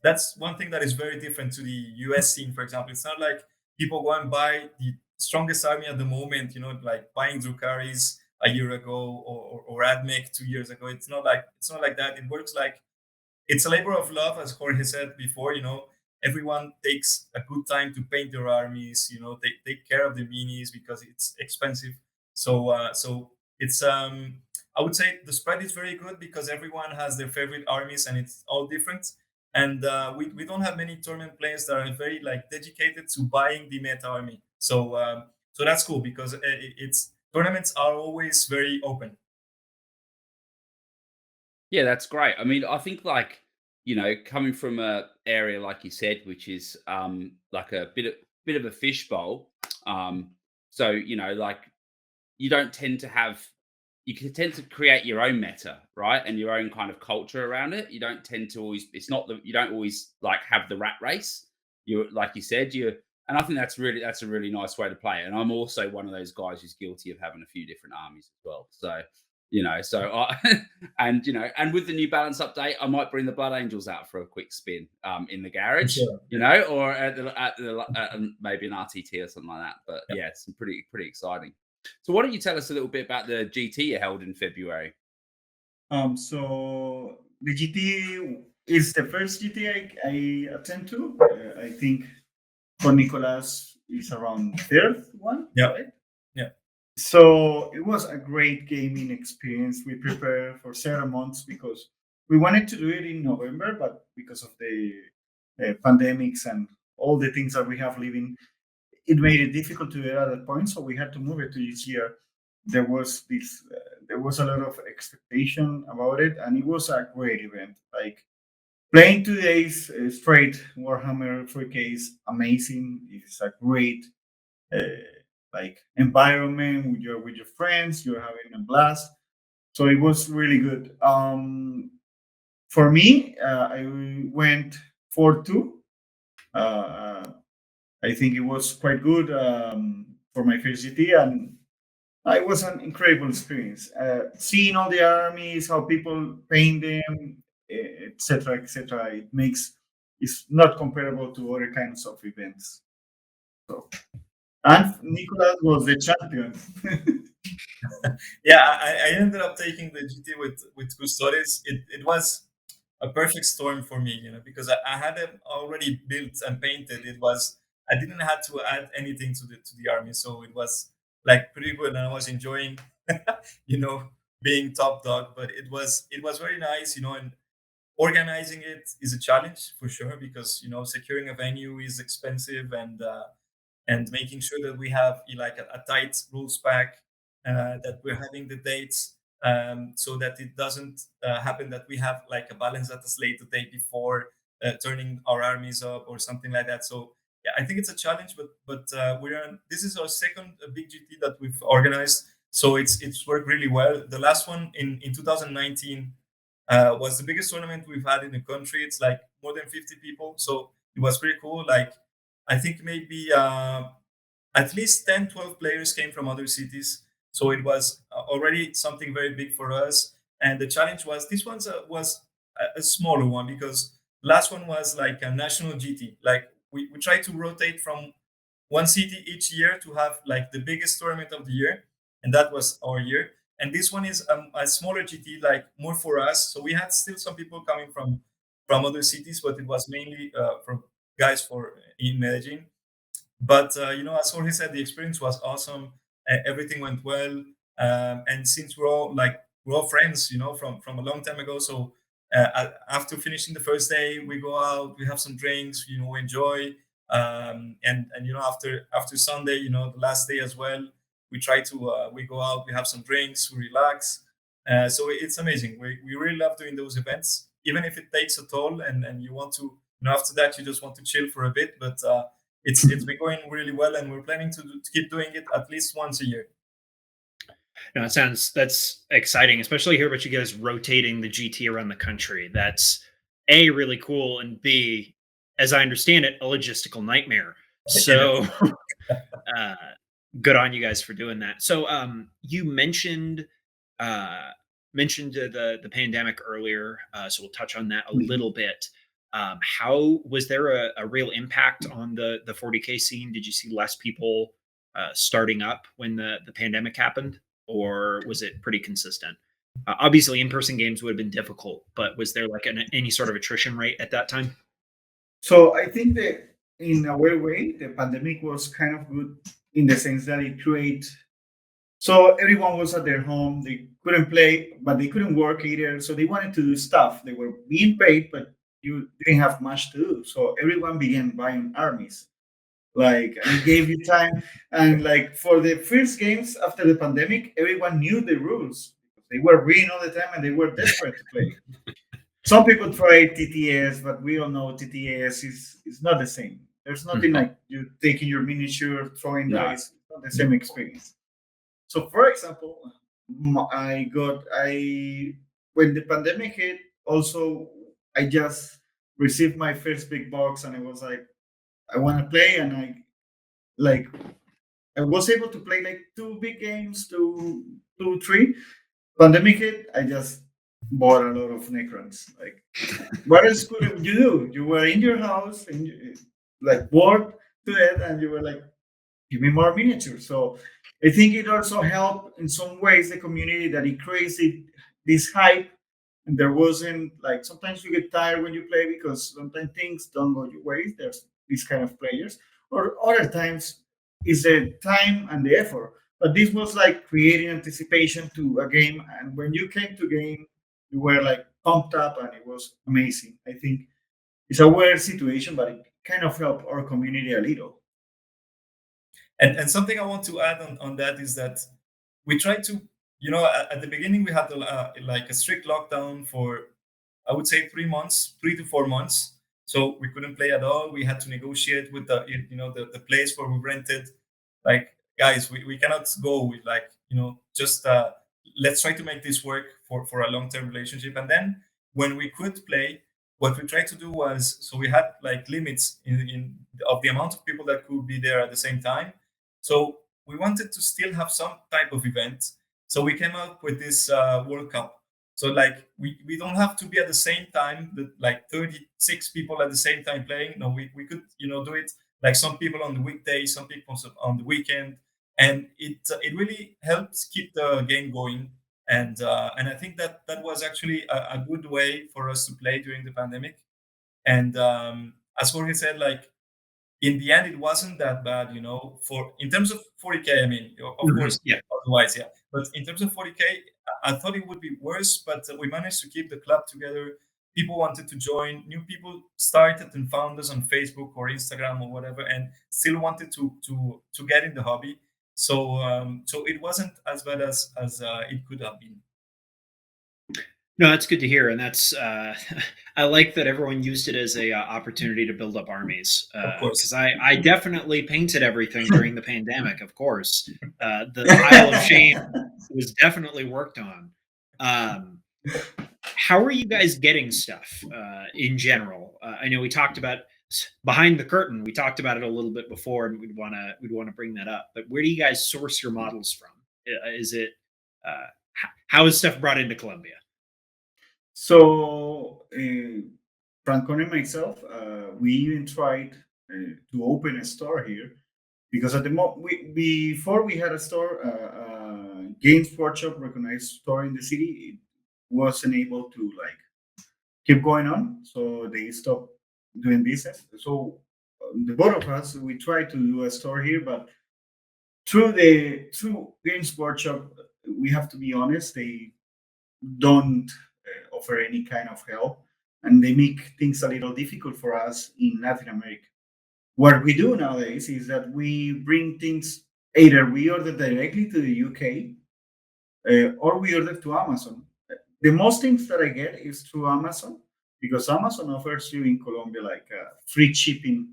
that's one thing that is very different to the US scene, for example. It's not like people go and buy the strongest army at the moment, like buying Drukhari's a year ago or Admech 2 years ago. It's not like that. It works like it's a labor of love, as Jorge said before. Everyone takes a good time to paint their armies. They take care of the minis because it's expensive. So it's I would say the spread is very good because everyone has their favorite armies and it's all different. And we don't have many tournament players that are very like dedicated to buying the meta army. So that's cool because it's tournaments are always very open. Yeah, that's great. I mean, I think like, coming from a area like you said, which is like a bit of a fishbowl. So like you don't tend to have, you can tend to create your own meta, right, and your own kind of culture around it. You don't tend to always. It's not that you don't always like have the rat race. Like you said, and I think that's a really nice way to play it. And I'm also one of those guys who's guilty of having a few different armies as well. So So and with the New Balance update, I might bring the Blood Angels out for a quick spin in the garage, sure. or at maybe an RTT or something like that. But yeah, it's pretty exciting. So why don't you tell us a little bit about the GT you held in February? So the GT is the first GT I attend to. I think for Niccolas is around third one. Yeah. Right? Yeah. So it was a great gaming experience. We prepared for several months because we wanted to do it in November, but because of the pandemics and all the things that we have living, it made it difficult to do it at that point. So we had to move it to this year. There was a lot of expectation about it, and it was a great event. Like playing 2 days straight Warhammer 3K is amazing. It's a great environment with your friends. You're having a blast. So it was really good. For me, I went 4-2. I think it was quite good for my first GT, and it was an incredible experience. Seeing all the armies, how people paint them, etc., etc. It's not comparable to other kinds of events. So, and Nicolas was the champion. Yeah, I ended up taking the GT with Custodes. It was a perfect storm for me, because I had it already built and painted. I didn't have to add anything to the army, so it was like pretty good, and I was enjoying, being top dog. But it was very nice, and organizing it is a challenge for sure because securing a venue is expensive, and making sure that we have like a tight rules pack, that we're having the dates, so that it doesn't happen that we have like a balance at the slate the day before, turning our armies up or something like that. So yeah, I think it's a challenge, but this is our second big GT that we've organized, so it's worked really well. The last one in 2019 was the biggest tournament we've had in the country. It's like more than 50 people, so it was pretty cool. Like I think maybe at least 10-12 players came from other cities, so it was already something very big for us. And the challenge was this one was a smaller one, because last one was like a national GT. Like we try to rotate from one city each year to have like the biggest tournament of the year, and that was our year. And this one is a smaller GT, like more for us. So we had still some people coming from other cities, but it was mainly from guys in Medellin. But as Jorge said, the experience was awesome. Everything went well, and since we're all friends, from a long time ago. So after finishing the first day, we go out, we have some drinks, we enjoy, and after Sunday, the last day as well, we try to we go out, we have some drinks, we relax. So it's amazing. We really love doing those events, even if it takes a toll, and you want to, after that you just want to chill for a bit, but. It's been going really well, and we're planning to keep doing it at least once a year. No, that's exciting, especially hear about you guys rotating the GT around the country. That's A, really cool, and B, as I understand it, a logistical nightmare. So good on you guys for doing that. So you mentioned the pandemic earlier, so we'll touch on that a little bit. How was there a real impact on the 40K scene? Did you see less people starting up when the pandemic happened, or was it pretty consistent? Obviously, in-person games would have been difficult, but was there like any sort of attrition rate at that time? So I think that in a weird way, the pandemic was kind of good in the sense that it created. So everyone was at their home. They couldn't play, but they couldn't work either. So they wanted to do stuff. They were being paid, but you didn't have much to do. So everyone began buying armies. Like it gave you time. And like for the first games after the pandemic, everyone knew the rules. They were reading all the time and they were desperate to play. Some people try TTS, but we all know TTS is not the same. There's nothing like you taking your miniature, throwing dice. It's not the same experience. So for example, when the pandemic hit, also I just received my first big box, and I was like, I want to play, and I was able to play like 2 big games, two, 3, pandemic hit, I just bought a lot of Necrons. Like, what else could you do? You were in your house and like bored to it, and you were like, give me more miniatures. So I think it also helped in some ways the community that it created this hype. And there wasn't like sometimes you get tired when you play because sometimes things don't go your way. There's these kind of players, or other times is the time and the effort. But this was like creating anticipation to a game, and when you came to game, you were like pumped up, and it was amazing. I think it's a weird situation, but it kind of helped our community a little. And something I want to add on that is that we try to, at the beginning we had like a strict lockdown for, I would say 3 months, 3 to 4 months. So we couldn't play at all. We had to negotiate with the place where we rented. Like, guys, we cannot go with like, just let's try to make this work for a long-term relationship. And then when we could play, what we tried to do was, so we had like limits in of the amount of people that could be there at the same time. So we wanted to still have some type of event. So we came up with this World Cup. So like we don't have to be at the same time, like 36 people at the same time playing. No, we could do it like some people on the weekday, some people on the weekend, and it really helps keep the game going. And I think that was actually a good way for us to play during the pandemic. And as Jorge said, like in the end, it wasn't that bad, for in terms of 40K. I mean, of course, Yeah. otherwise, yeah. But in terms of 40K, I thought it would be worse, but we managed to keep the club together. People wanted to join. New people started and found us on Facebook or Instagram or whatever, and still wanted to get in the hobby. So it wasn't as bad as it could have been. No, that's good to hear, and that's I like that everyone used it as a opportunity to build up armies. Of course. Because I definitely painted everything during the pandemic. Of course, the pile of shame was definitely worked on. How are you guys getting stuff in general? I know we talked about behind the curtain. We talked about it a little bit before, and we'd want to bring that up. But where do you guys source your models from? Is it how is stuff brought into Colombia? So, Francone and myself, we even tried to open a store here because at the moment, before we had a store, Games Workshop recognized store in the city, it wasn't able to like keep going on, so they stopped doing business. So, the both of us, we tried to do a store here, but through Games Workshop, we have to be honest, they don't offer any kind of help, and they make things a little difficult for us in Latin America. What we do nowadays is that we bring things, either we order directly to the UK or we order to Amazon. The most things that I get is through Amazon because Amazon offers you in Colombia like free shipping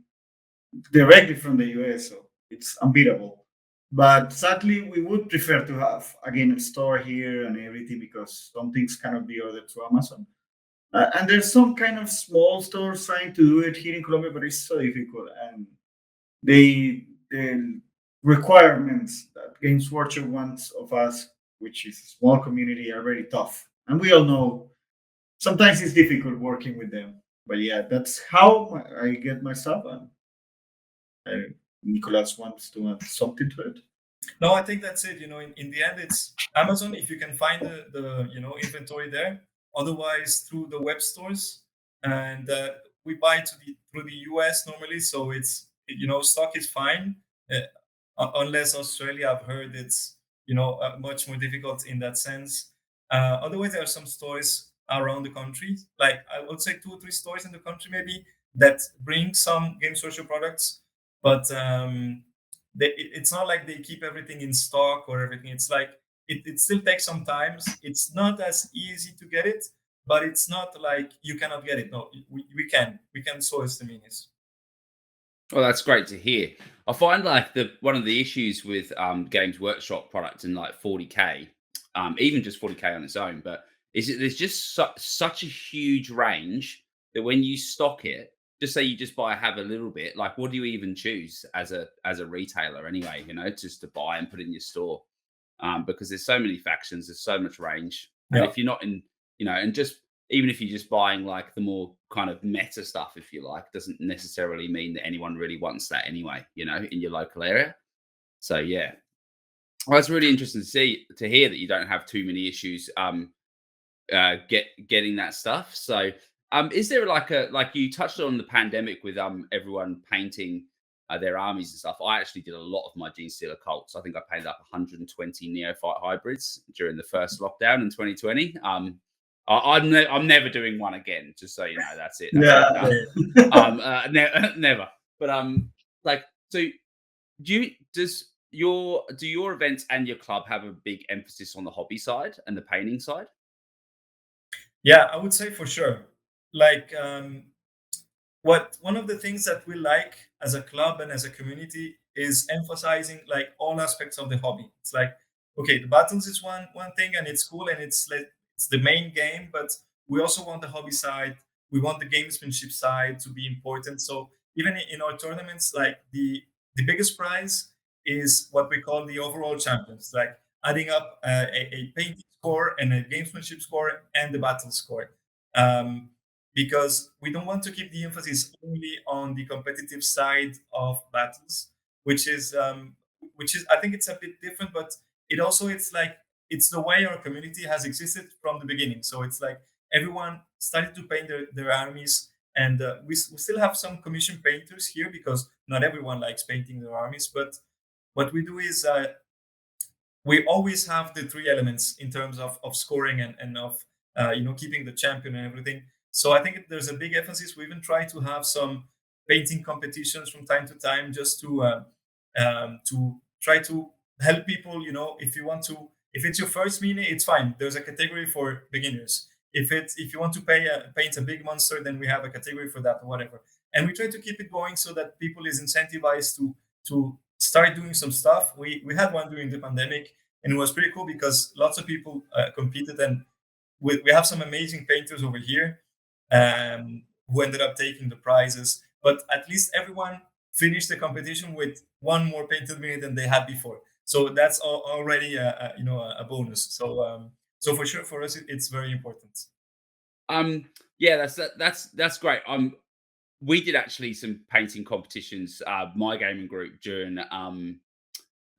directly from the US, so it's unbeatable. But sadly, we would prefer to have again a store here and everything because some things cannot be ordered through Amazon. And there's some kind of small stores trying to do it here in Colombia, but it's so difficult. And the requirements that Games Workshop wants of us, which is a small community, are very tough. And we all know sometimes it's difficult working with them. But yeah, that's how I get my stuff. And Nicolas wants to add something to it. No, I think that's it. In the end, it's Amazon if you can find the inventory there. Otherwise, through the web stores, and we buy through the US normally. So it's stock is fine, unless Australia. I've heard it's much more difficult in that sense. Otherwise, there are some stores around the country. Like I would say 2 or 3 stores in the country maybe that bring some game social products, but it's not like they keep everything in stock or everything. It's like it still takes some time. It's not as easy to get it, but it's not like you cannot get it. No, we can source the minis. Well, that's great to hear. I find like one of the issues with Games Workshop products in like 40K, even just 40K on its own, but is that there's just such a huge range that when you stock it, just say you just have a little bit, like what do you even choose as a retailer anyway, just to buy and put it in your store? because there's so many factions, there's so much range, and Yeah. if you're not in, and just even if you're just buying like the more kind of meta stuff, if you like, doesn't necessarily mean that anyone really wants that anyway, in your local area. So yeah, well, it's really interesting to hear that you don't have too many issues getting that stuff. So is there like you touched on the pandemic with everyone painting their armies and stuff? I actually did a lot of my Gene Stealer cults. I think I painted up 120 neophyte hybrids during the first lockdown in 2020. I'm never doing one again, just so you know. That's it. Never. But like, so do your events and your club have a big emphasis on the hobby side and the painting side? Yeah, I would say for sure. Like, one of the things that we like as a club and as a community is emphasizing like all aspects of the hobby. It's like, okay, the battles is one thing and it's cool and it's like it's the main game, but we also want the hobby side. We want the gamesmanship side to be important. So even in our tournaments, like the biggest prize is what we call the overall champions, like adding up a painting score and a gamesmanship score and the battle score. Um, because we don't want to keep the emphasis only on the competitive side of battles, which is I think it's a bit different, but it's like it's the way our community has existed from the beginning. So it's like everyone started to paint their armies, and we still have some commission painters here because not everyone likes painting their armies. But what we do is we always have the three elements in terms of scoring and of keeping the champion and everything. So I think there's a big emphasis. We even try to have some painting competitions from time to time, just to try to help people. If it's your first mini, it's fine. There's a category for beginners. If you want to paint a big monster, then we have a category for that or whatever. And we try to keep it going so that people is incentivized to start doing some stuff. We had one during the pandemic, and it was pretty cool because lots of people competed, and we have some amazing painters over here who ended up taking the prizes. But at least everyone finished the competition with one more painted minute than they had before. So that's already a bonus. So for sure for us it's very important. Yeah, that's great. We did actually some painting competitions, my gaming group, during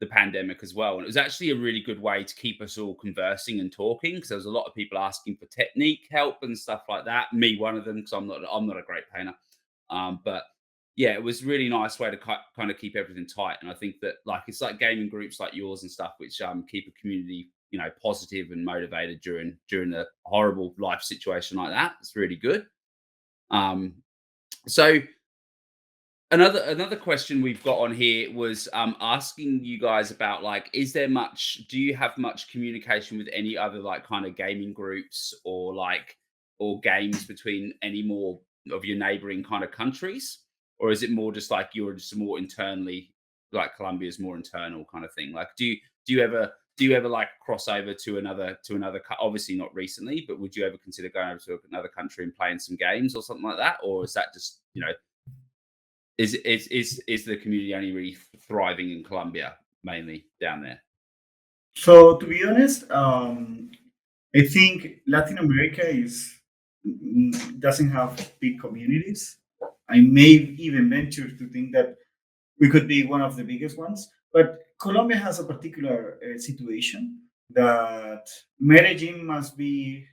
the pandemic as well, and it was actually a really good way to keep us all conversing and talking, because there was a lot of people asking for technique help and stuff like that. Me, one of them, because I'm not a great painter, but yeah, it was a really nice way to kind of keep everything tight. And I think that like it's like gaming groups like yours and stuff, which keep a community positive and motivated during a horrible life situation like that. It's really good. So another question we've got on here was asking you guys about like, do you have much communication with any other like kind of gaming groups or games between any more of your neighboring kind of countries, or is it more just like you're just more internally, like Colombia's more internal kind of thing? Like, do you ever like cross over to another obviously not recently, but would you ever consider going over to another country and playing some games or something like that? Or is that just, is the community only really thriving in Colombia, mainly down there? So to be honest, I think Latin America doesn't have big communities. I may even venture to think that we could be one of the biggest ones. But Colombia has a particular situation that Medellin must be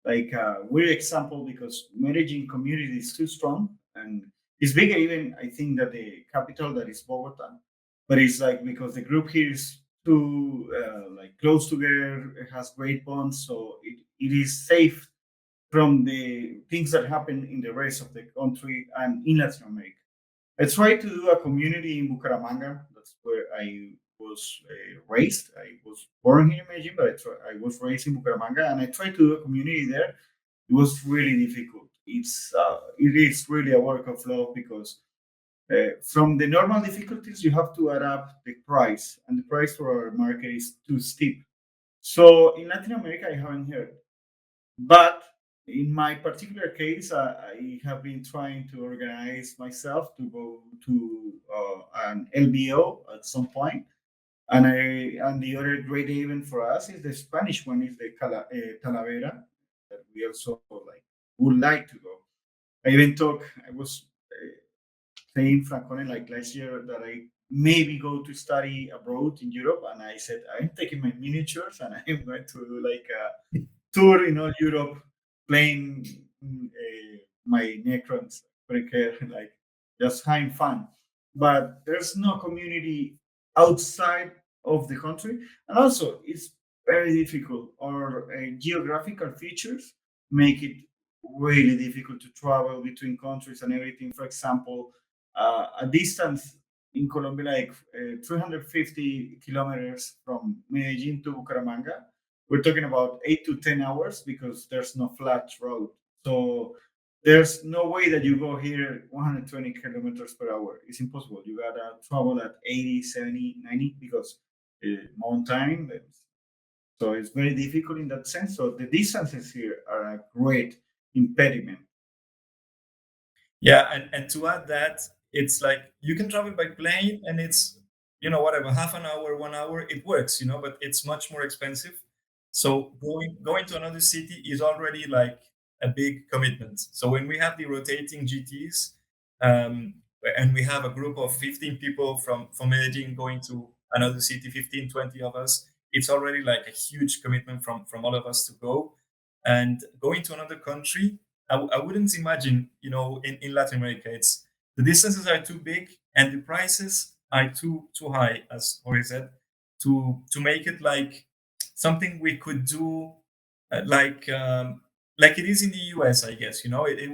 like a weird example, because Medellin community is too strong and it's bigger even, I think, that the capital, that is Bogota. But it's like because the group here is too like close together, it has great bonds, so it is safe from the things that happen in the rest of the country and in Latin America. I tried to do a community in Bucaramanga. That's where I was raised. I was born here in Medellin, but I was raised in Bucaramanga, and I tried to do a community there. It was really difficult. It is really a work of love, because from the normal difficulties, you have to add up the price, and the price for our market is too steep. So in Latin America, I haven't heard. But in my particular case, I have been trying to organize myself to go to an LBO at some point. And the other great event for us is the Spanish one, is the Talavera, that we also like would like to go. I was saying Francone like last year that I maybe go to study abroad in Europe, and I said I'm taking my miniatures and I'm going to do like a tour in all Europe, playing my Necrons, like just having fun. But there's no community outside of the country, and also it's very difficult. Our geographical features make it really difficult to travel between countries and everything. For example, a distance in Colombia, like 350 kilometers from Medellin to Bucaramanga, we're talking about 8 to 10 hours because there's no flat road. So there's no way that you go here 120 kilometers per hour. It's impossible. You gotta travel at 80, 70, 90 because mountain. So it's very difficult in that sense. So the distances here are a great impediment. Yeah, and to add that, it's like you can travel by plane and it's, whatever, half an hour, 1 hour, it works, but it's much more expensive. So going to another city is already like a big commitment. So when we have the rotating GTs, and we have a group of 15 people from Medellin going to another city, 15, 20 of us, it's already like a huge commitment from all of us to go. And going to another country, I wouldn't imagine, in Latin America, the distances are too big and the prices are too high, as Jorge said, to make it like something we could do, like it is in the US, I guess.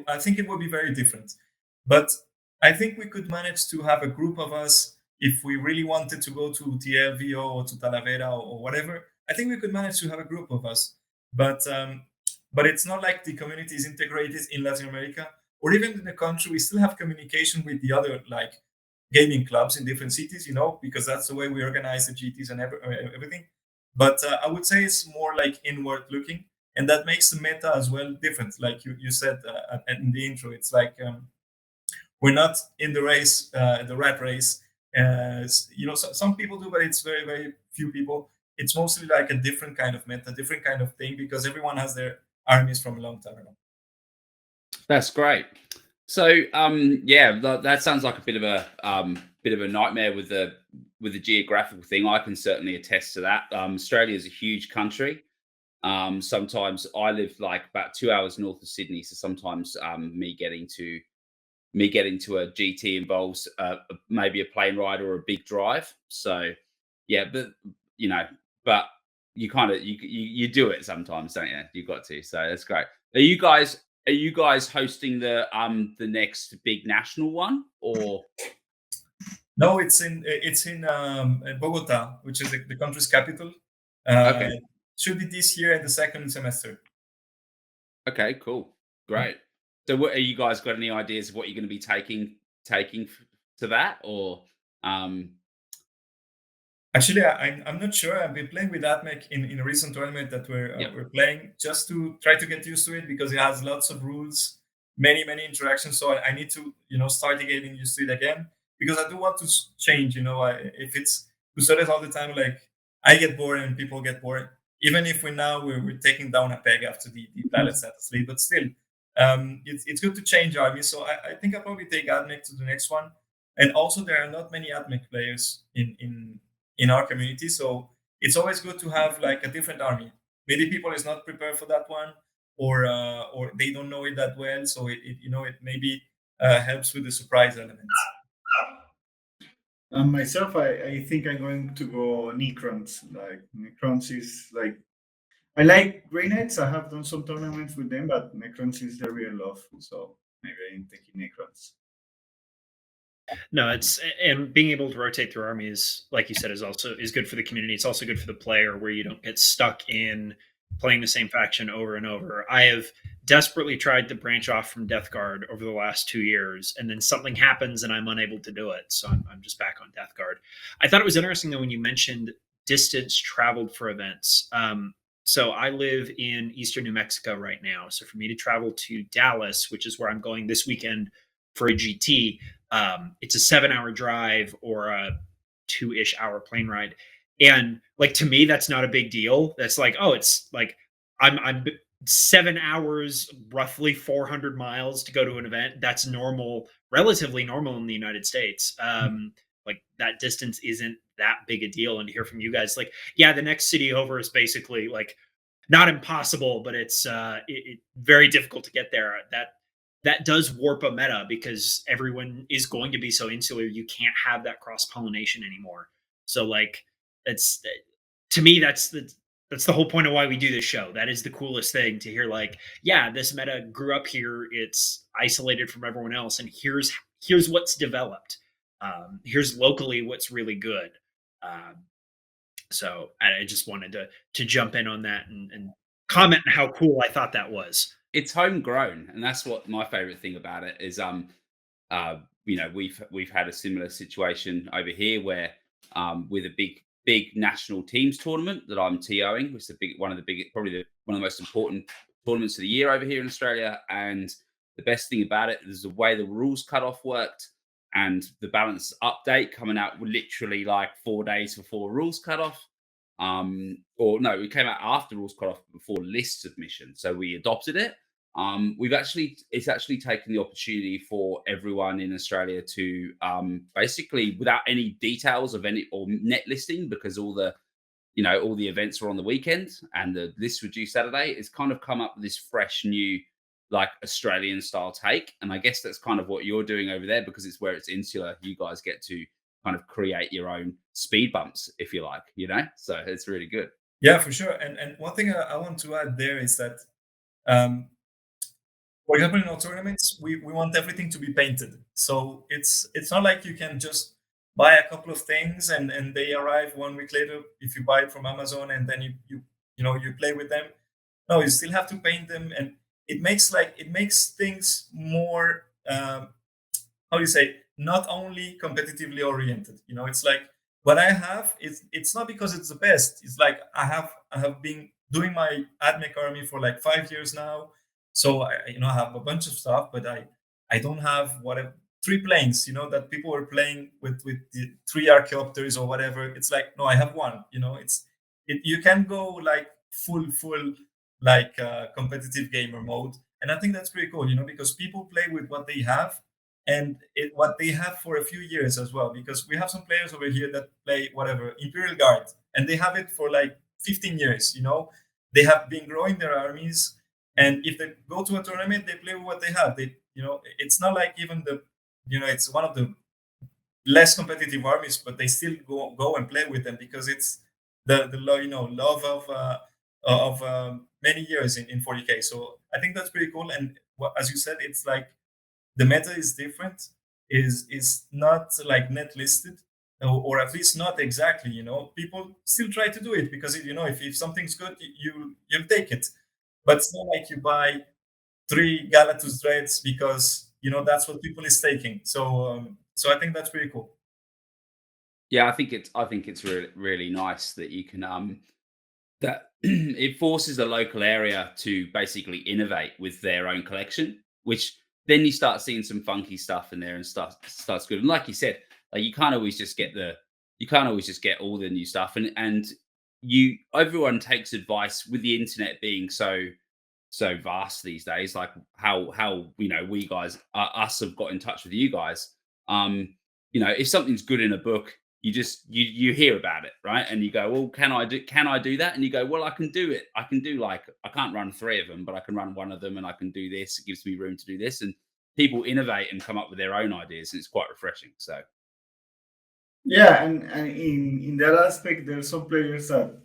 I think it would be very different, but I think we could manage to have a group of us if we really wanted to go to TLVO or to Talavera or whatever. I think we could manage to have a group of us, but it's not like the community is integrated in Latin America or even in the country. We still have communication with the other like gaming clubs in different cities, because that's the way we organize the GTs and everything. But I would say it's more like inward looking, and that makes the meta as well different. Like you said in the intro, it's like we're not in the race, the rat race. Some people do, but it's very, very few people. It's mostly like a different kind of meta, different kind of thing, because everyone has their armies from a long time ago. That's great. So, yeah, that sounds like a bit of a nightmare with the geographical thing. I can certainly attest to that. Australia is a huge country. Sometimes I live like about 2 hours north of Sydney, so sometimes me getting to a GT involves maybe a plane ride or a big drive. So, yeah, but but you kind of you do it sometimes, don't you? You got to. So that's great. Are you guys hosting the next big national one, or? No, it's in Bogota, which is the country's capital. Okay. Should be this year in the second semester. Okay, cool, great. So, what are you guys got any ideas of what you're going to be taking to that, or? Actually, I'm not sure. I've been playing with ATMEC in a recent tournament that we're playing, just to try to get used to it, because it has lots of rules, many interactions. So I need to start getting used to it again, because I do want to change. If it's Custodes all the time, like I get bored and people get bored. Even if we're taking down a peg after the pilot status lead, but still, it's good to change armies. So I think I'll probably take ATMEC to the next one. And also, there are not many ATMEC players in our community, so it's always good to have like a different army. Maybe people is not prepared for that one, or they don't know it that well, so it maybe helps with the surprise element. Myself, I think I'm going to go Necrons. Like Necrons is like, I like Grey Knights. I have done some tournaments with them, but Necrons is the real love. So maybe I'm taking Necrons. No, and being able to rotate through armies, like you said, is good for the community. It's also good for the player, where you don't get stuck in playing the same faction over and over. I have desperately tried to branch off from Death Guard over the last 2 years, and then something happens and I'm unable to do it. So I'm just back on Death Guard. I thought it was interesting though when you mentioned distance traveled for events. So I live in Eastern New Mexico right now. So for me to travel to Dallas, which is where I'm going this weekend for a GT, it's a 7-hour drive or a 2-ish hour plane ride. And like to me, that's not a big deal. That's like, oh, it's like I'm 7 hours, roughly 400 miles to go to an event. That's normal, relatively normal in the United States. Like that distance isn't that big a deal. And to hear from you guys, like, yeah, the next city over is basically like not impossible, but it's very difficult to get there. That does warp a meta because everyone is going to be so insular. You can't have that cross pollination anymore. So like it's to me that's the whole point of why we do this show. That is the coolest thing to hear. Like, yeah, this meta grew up here. It's isolated from everyone else, and here's what's developed. Here's locally what's really good. So I just wanted to jump in on that and comment on how cool I thought that was. It's homegrown, and that's what my favorite thing about it is. We've had a similar situation over here where with a big national teams tournament that I'm TOing, which is one of the most important tournaments of the year over here in Australia. And the best thing about it is the way the rules cutoff worked and the balance update coming out literally like 4 days before rules cutoff. Or no, it came out after rules cutoff before list submission. So we adopted it. It's actually taken the opportunity for everyone in Australia to basically, without any details of any or net listing, because all the events were on the weekend and the list were due Saturday, it's kind of come up with this fresh new like Australian style take. And I guess that's kind of what you're doing over there, because it's where it's insular. You guys get to kind of create your own speed bumps, if you like, so it's really good. Yeah, for sure. And one thing I want to add there is that for example, in our tournaments, we want everything to be painted. So it's not like you can just buy a couple of things and they arrive 1 week later if you buy it from Amazon and then you play with them. No, you still have to paint them, and it makes things more how do you say, not only competitively oriented. It's like what I have it's not because it's the best. It's like I have been doing my AdMech army for like 5 years now. So I have a bunch of stuff, but I don't have 3 planes, that people were playing with the 3 Archaeopters or whatever. It's like, no, I have 1. You can go like full like competitive gamer mode, and I think that's pretty cool, because people play with what they have and what they have for a few years as well. Because we have some players over here that play whatever Imperial Guard, and they have it for like 15 years. They have been growing their armies. And if they go to a tournament, they play with what they have. It's not like even it's one of the less competitive armies, but they still go and play with them because it's the love of many years in 40K. So I think that's pretty cool. And as you said, it's like the meta is different. Is not like net listed, or at least not exactly. People still try to do it because if something's good, you'll take it. But it's not like you buy 3 Galatus Dreads because that's what people is taking. So I think that's pretty cool. Yeah, I think it's really, really nice that you can that it forces the local area to basically innovate with their own collection, which then you start seeing some funky stuff in there and starts good. And like you said, like you can't always just get all the new stuff, and everyone takes advice with the internet being so vast these days, like how we guys us have got in touch with you guys. If something's good in a book, you hear about it, right? And you go, well, can I do that? And you go, well, I can do it. I can do, like, I can't run 3 of them, but I can run 1 of them, and I can do this. It gives me room to do this. And people innovate and come up with their own ideas, and it's quite refreshing. So Yeah, and in that aspect, there's some players that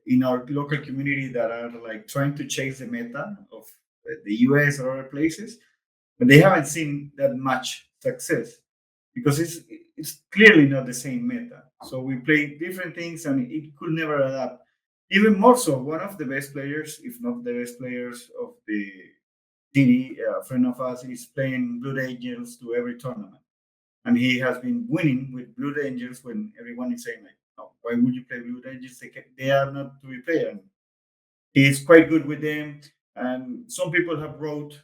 in our local community that are like trying to chase the meta of the US or other places, but they haven't seen that much success because it's clearly not the same meta. So we play different things, and it could never adapt. Even more so, one of the best players, if not the best players of the city, a friend of us, is playing Blood Angels to every tournament. And he has been winning with Blood Angels when everyone is saying, like, oh, why would you play Blood Angels? They are not to be played. And he's quite good with them. And some people have wrote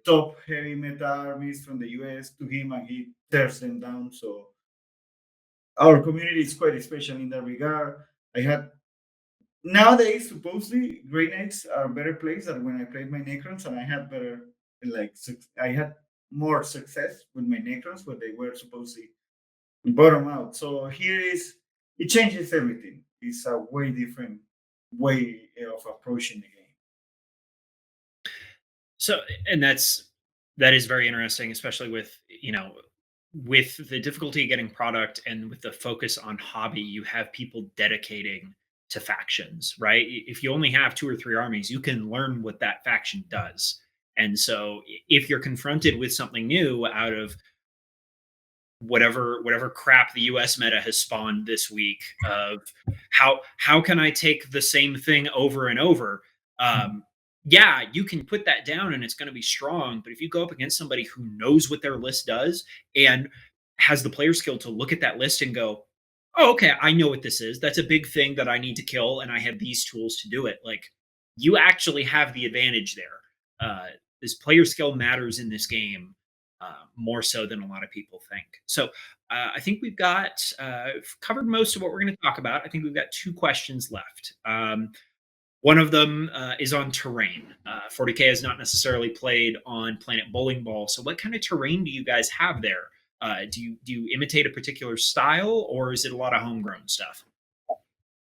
top heavy meta armies from the US to him, and he tears them down. So our community is quite special in that regard. I had nowadays supposedly Grey Knights are better plays than when I played my Necrons, and I had better I had more success with my Necrons, but they were supposedly bottom out. So here is it changes everything. It's a way different way of approaching the game. So, and that is very interesting, especially with with the difficulty of getting product and with the focus on hobby. You have people dedicating to factions, right? If you only have 2 or 3 armies, you can learn what that faction does. And so, if you're confronted with something new out of whatever crap the US meta has spawned this week of how can I take the same thing over and over, yeah, you can put that down and it's going to be strong, but if you go up against somebody who knows what their list does and has the player skill to look at that list and go, oh, okay, I know what this is, that's a big thing that I need to kill and I have these tools to do it, like, you actually have the advantage there. This player skill matters in this game, more so than a lot of people think. So I think we've got covered most of what we're going to talk about. I think we've got 2 questions left. One of them is on terrain. 40K has not necessarily played on Planet Bowling Ball. So what kind of terrain do you guys have there? Do you imitate a particular style, or is it a lot of homegrown stuff?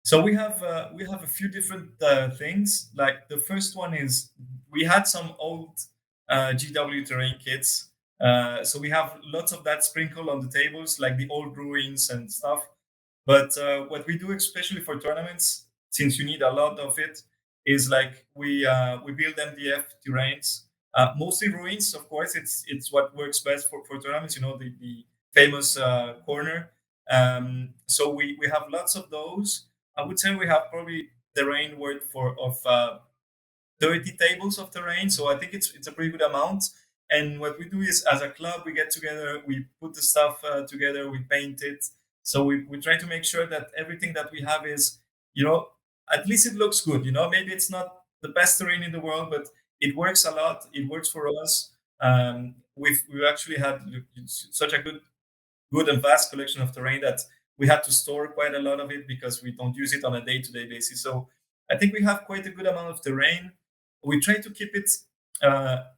So we have a few different things. Like the first one is we had some old GW terrain kits. So we have lots of that sprinkled on the tables, like the old ruins and stuff. But what we do, especially for tournaments, since you need a lot of it, is like we build MDF terrains, mostly ruins. Of course, it's what works best for tournaments. You know, the famous corner. So we have lots of those. I would say we have probably terrain worth of 30 tables of terrain. So I think it's a pretty good amount. And what we do is, as a club, we get together, we put the stuff together, we paint it. So we try to make sure that everything that we have is, at least it looks good. Maybe it's not the best terrain in the world, but it works a lot. It works for us. We've actually had such a good and vast collection of terrain that we had to store quite a lot of it because we don't use it on a day-to-day basis. So I think we have quite a good amount of terrain. We try to keep it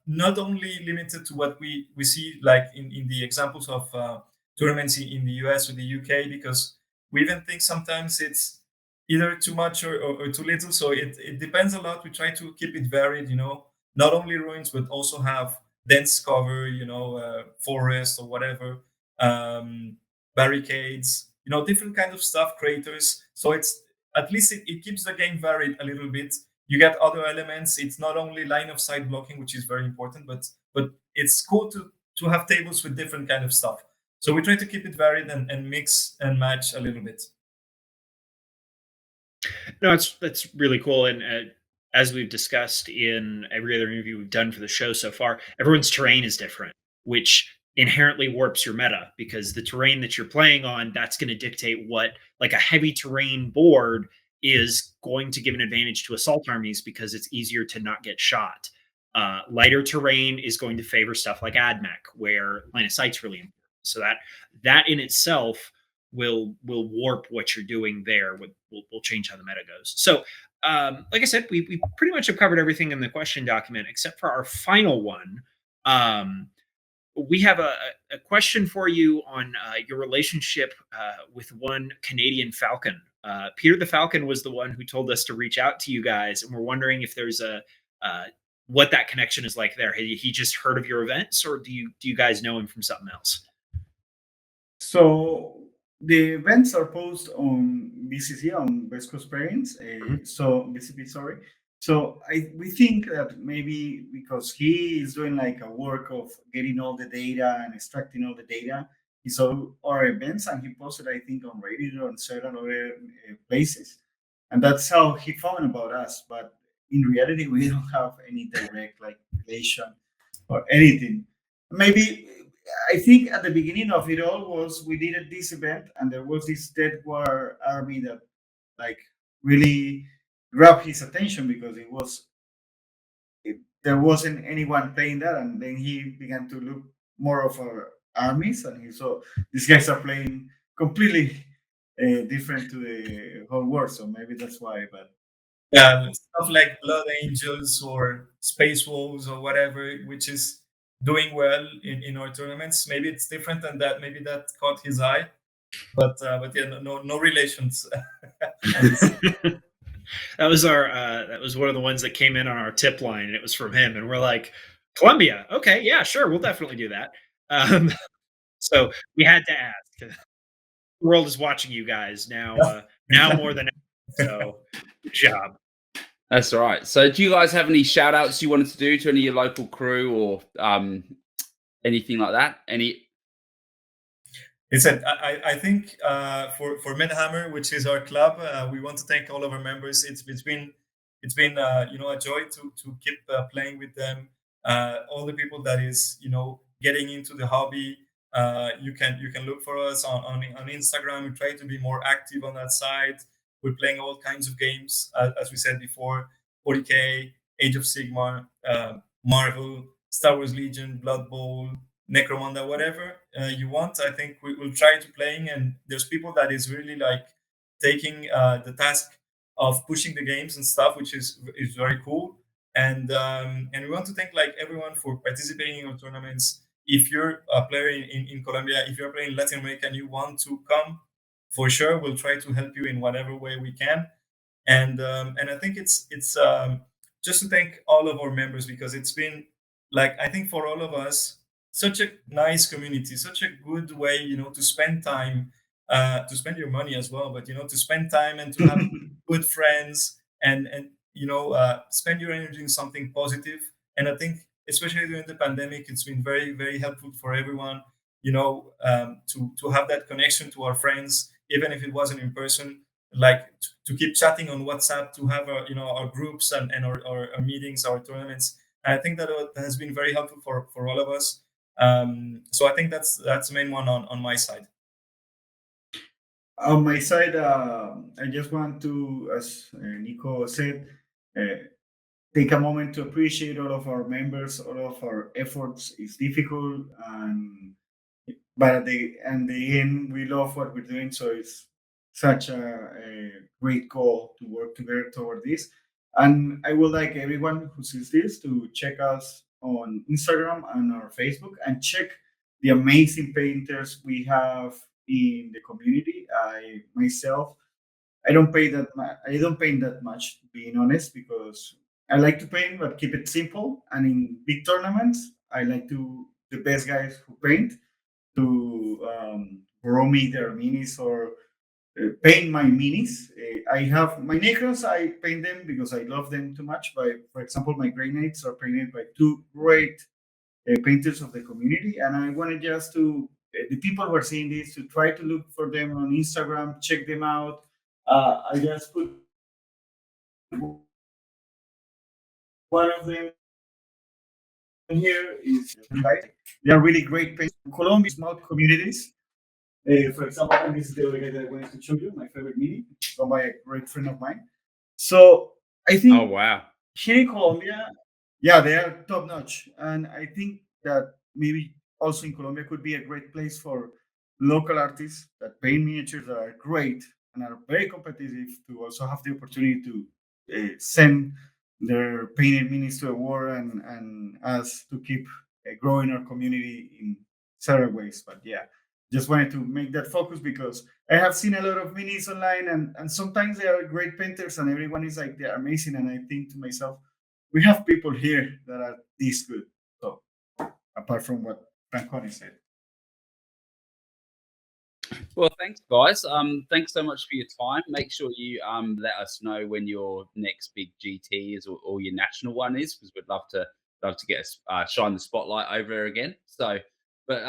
not only limited to what we see, like in the examples of tournaments in the US or the UK, because we even think sometimes it's either too much or too little. So it depends a lot. We try to keep it varied, not only ruins, but also have dense cover, forest or whatever, barricades, different kind of stuff, craters. So it's at least it keeps the game varied a little bit. You get other elements. It's not only line of sight blocking, which is very important, but it's cool to have tables with different kind of stuff. So we try to keep it varied and mix and match a little bit. No, that's really cool. And as we've discussed in every other interview we've done for the show so far, everyone's terrain is different, which inherently warps your meta, because the terrain that you're playing on, that's going to dictate what, like, a heavy terrain board is going to give an advantage to assault armies because it's easier to not get shot. Lighter terrain is going to favor stuff like AdMech, where line of sight's really important. So that in itself will warp what you're doing there. Will change how the meta goes. So, like I said, we pretty much have covered everything in the question document except for our final one. We have a question for you on your relationship with one Canadian Falcon. Peter the Falcon was the one who told us to reach out to you guys, and we're wondering if there's what that connection is like there. Had he just heard of your events, or do you guys know him from something else? So the events are posted on BCC, on West Coast Parents. So BCP, sorry. So we think that maybe because he is doing like a work of getting all the data and extracting all the data, he saw our events and he posted, I think, on Reddit or on certain other places, and that's how he found about us. But in reality, we don't have any direct like relation or anything. Maybe I think at the beginning of it all was we did this event and there was this Dead War army that like really grabbed his attention because there wasn't anyone playing that, and then he began to look more of our armies and he saw these guys are playing completely different to the whole world. So maybe that's why. But Yeah, stuff like Blood Angels or Space Wolves or whatever, which is doing well in our tournaments. Maybe it's different than that. Maybe that caught his eye, but yeah, no relations. That was that was one of the ones that came in on our tip line, and it was from him, and we're like, Colombia, okay, yeah, sure, we'll definitely do that. So we had to ask. The world is watching you guys now, now more than ever. So good job. That's all right. So do you guys have any shout outs you wanted to do to any of your local crew or anything like that? Listen, I think for Medhammer, which is our club, we want to thank all of our members. It's been a joy to keep playing with them. All the people that is getting into the hobby, you can look for us on Instagram. We try to be more active on that side. We're playing all kinds of games, as we said before: 40K, Age of Sigmar, Marvel, Star Wars Legion, Blood Bowl, Necromunda, whatever you want. I think we will try to playing, and there's people that is really like taking the task of pushing the games and stuff, which is very cool. And we want to thank like everyone for participating in our tournaments. If you're a player in Colombia, if you're playing in Latin America and you want to come, for sure we'll try to help you in whatever way we can. And I think it's just to thank all of our members, because it's been like, I think for all of us, such a nice community, such a good way, to spend time, to spend your money as well, but to spend time and to have good friends and spend your energy in something positive. And I think especially during the pandemic, it's been very, very helpful for everyone, to have that connection to our friends, even if it wasn't in person, like to keep chatting on WhatsApp, to have our groups and our meetings, our tournaments. And I think that has been very helpful for all of us. So I think that's the main one on my side. on my side, I just want to, as Nico said, take a moment to appreciate all of our members, all of our efforts. It's difficult, but at the end, we love what we're doing. So it's such a great goal to work together toward this. And I would like everyone who sees this to check us on Instagram and our Facebook, and check the amazing painters we have in the community. I don't paint that much, being honest, because I like to paint but keep it simple. And in big tournaments, I like the best guys who paint to borrow me their minis or paint my minis. I have my Necros, I paint them because I love them too much. For example, my Grey Knights are painted by two great painters of the community. And I wanted just to, the people who are seeing this, to try to look for them on Instagram, check them out. I just put one of them here is they are really great painters. Colombia, small communities. For example, this is the other guy that I wanted to show you, my favorite mini, done by a great friend of mine. So I think Oh, wow. here in Colombia, yeah, they are top notch. And I think that maybe also in Colombia could be a great place for local artists that paint miniatures that are great and are very competitive, to also have the opportunity to send their painted minis to a war, and us to keep growing our community in several ways. But yeah, just wanted to make that focus, because I have seen a lot of minis online, and sometimes they are great painters and everyone is like, they're amazing. And I think to myself, we have people here that are this good. So apart from what Francone said. Well, thanks, guys. Thanks so much for your time. Make sure you let us know when your next big GT is, or your national one is, because we'd love to get shine the spotlight over there again. So, but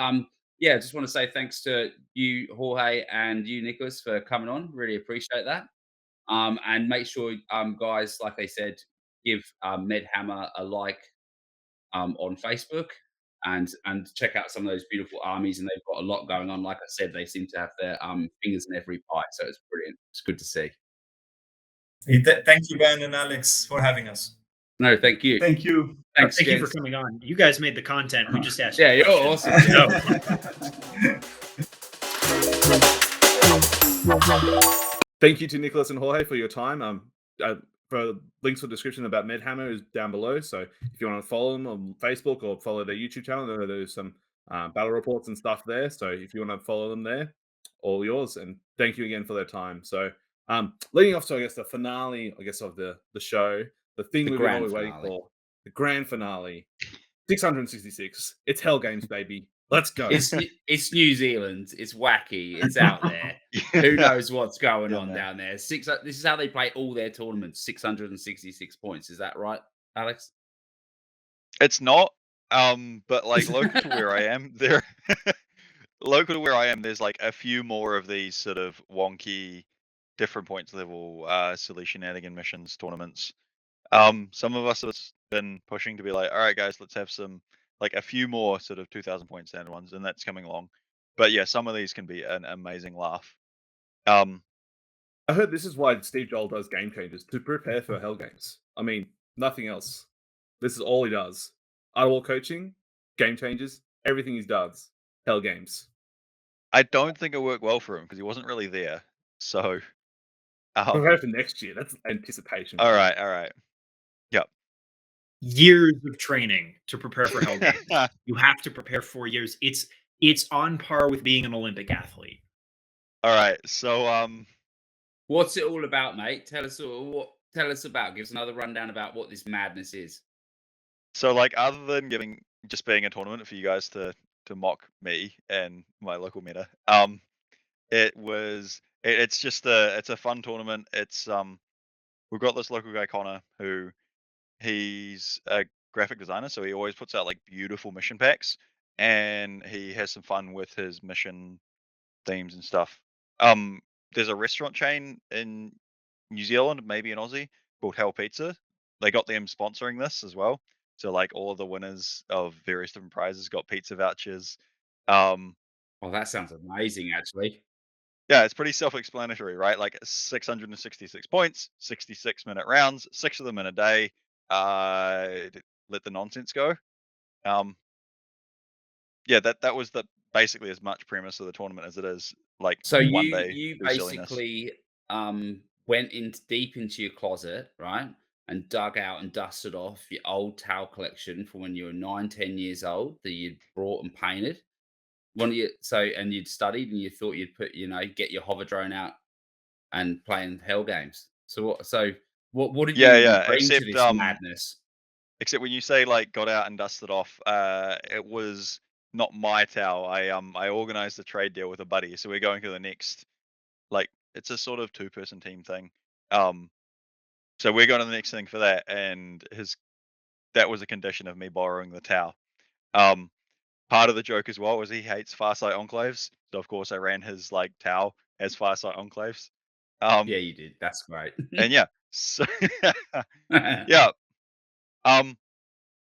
yeah, just want to say thanks to you, Jorge, and you, Nicholas, for coming on. Really appreciate that. And make sure, guys, like I said, give Medhammer a like on Facebook, and check out some of those beautiful armies. And they've got a lot going on. Like I said, they seem to have their fingers in every pie. So it's brilliant. It's good to see. Thank you, Ben and Alex, for having us. No, thank you. Thank you. Thanks, Thank you gents. for coming on. You guys made the content. We just asked. Yeah, you you're questions. awesome. So- Thank you to Niccolas and Jorge for your time. For links for description about Medhammer is down below. So if you want to follow them on Facebook or follow their YouTube channel, there's some battle reports and stuff there. So if you want to follow them there, all yours. And thank you again for their time. So leading off to, I guess, the finale, of the show, the thing The we've been grand always waiting finale. for, the grand finale, 666. It's Hell Games, baby. Let's go. It's New Zealand. It's wacky. It's out there. Who knows what's going Yeah, on man. down there? This is how they play all their tournaments. 666 points. Is that right, Alex? It's not, but like local to where I am, there's like a few more of these sort of wonky, different points level, silly shenanigan missions tournaments. Some of us have been pushing to be like, all right, guys, let's have some like a few more sort of 2,000 point standard ones, and that's coming along. But yeah, some of these can be an amazing laugh. I heard this is why Steve Joel does Game Changers, to prepare for Hell Games. I mean, nothing else. This is all he does. Idle coaching, Game Changers, everything he does. Hell Games. I don't think it worked well for him because he wasn't really there. So, Prepare for next year. That's anticipation. all right. Yep. Years of training to prepare for Hell Games. You have to prepare 4 years. It's on par with being an Olympic athlete. All right. So, What's it all about, mate? Tell us about. Give us another rundown about what this madness is. So like other than just being a tournament for you guys to mock me and my local meta, it's a fun tournament. It's we've got this local guy Connor who he's a graphic designer, so he always puts out like beautiful mission packs, and he has some fun with his mission themes and stuff. There's a restaurant chain in New Zealand, maybe in Aussie, called Hell Pizza. They got them sponsoring this as well. So like all of the winners of various different prizes got pizza vouchers. Oh, that sounds amazing, actually. Yeah, it's pretty self-explanatory, right? Like 666 points, 66-minute rounds, 6 of them in a day. Let the nonsense go. Yeah, that was basically as much premise of the tournament as it is like So one you day you do silliness. basically went deep into your closet, right, and dug out and dusted off your old towel collection from when you were 9, 10 years old that you'd brought and painted. And you'd studied and you thought you'd get your hover drone out and playing Hell Games. So what did you Yeah, bring to this madness? except when you say like got out and dusted off, it was not my towel. I organized a trade deal with a buddy, so we're going to the next, like it's a sort of 2-person team thing. So we're going to the next thing for that, and that was a condition of me borrowing the towel. Part of the joke as well was he hates Farsight enclaves, so of course I ran his like towel as Farsight enclaves. Yeah, you did. That's great. And yeah, so yeah.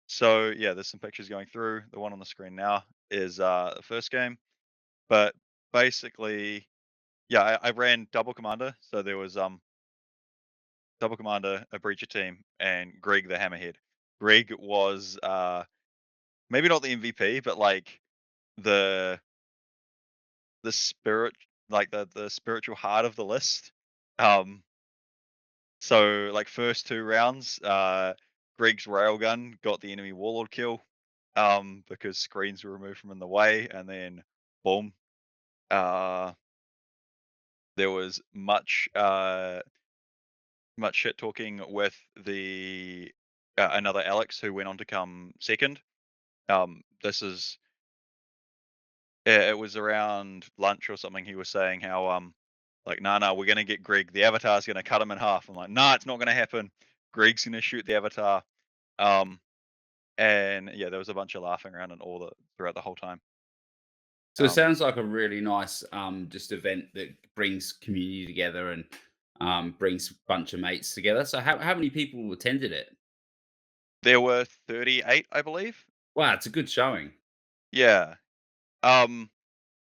So yeah, there's some pictures going through. The one on the screen now is the first game, but basically, yeah, I ran double commander. So there was double commander, a breacher team, and Greg the Hammerhead. Greg was maybe not the MVP, but like the spirit, like the spiritual heart of the list. So like first 2 rounds, Greg's railgun got the enemy warlord kill, because screens were removed from in the way, and then boom. There was much shit talking with the another Alex who went on to come second. It was around lunch or something. He was saying how like nah, we're gonna get Greg. The avatar's gonna cut him in half. I'm like, nah, it's not gonna happen. Greg's gonna shoot the avatar. And yeah, there was a bunch of laughing around and throughout the whole time. So it sounds like a really nice just event that brings community together and brings a bunch of mates together. So how many people attended it? There were 38, I believe. Wow, it's a good showing. Yeah. There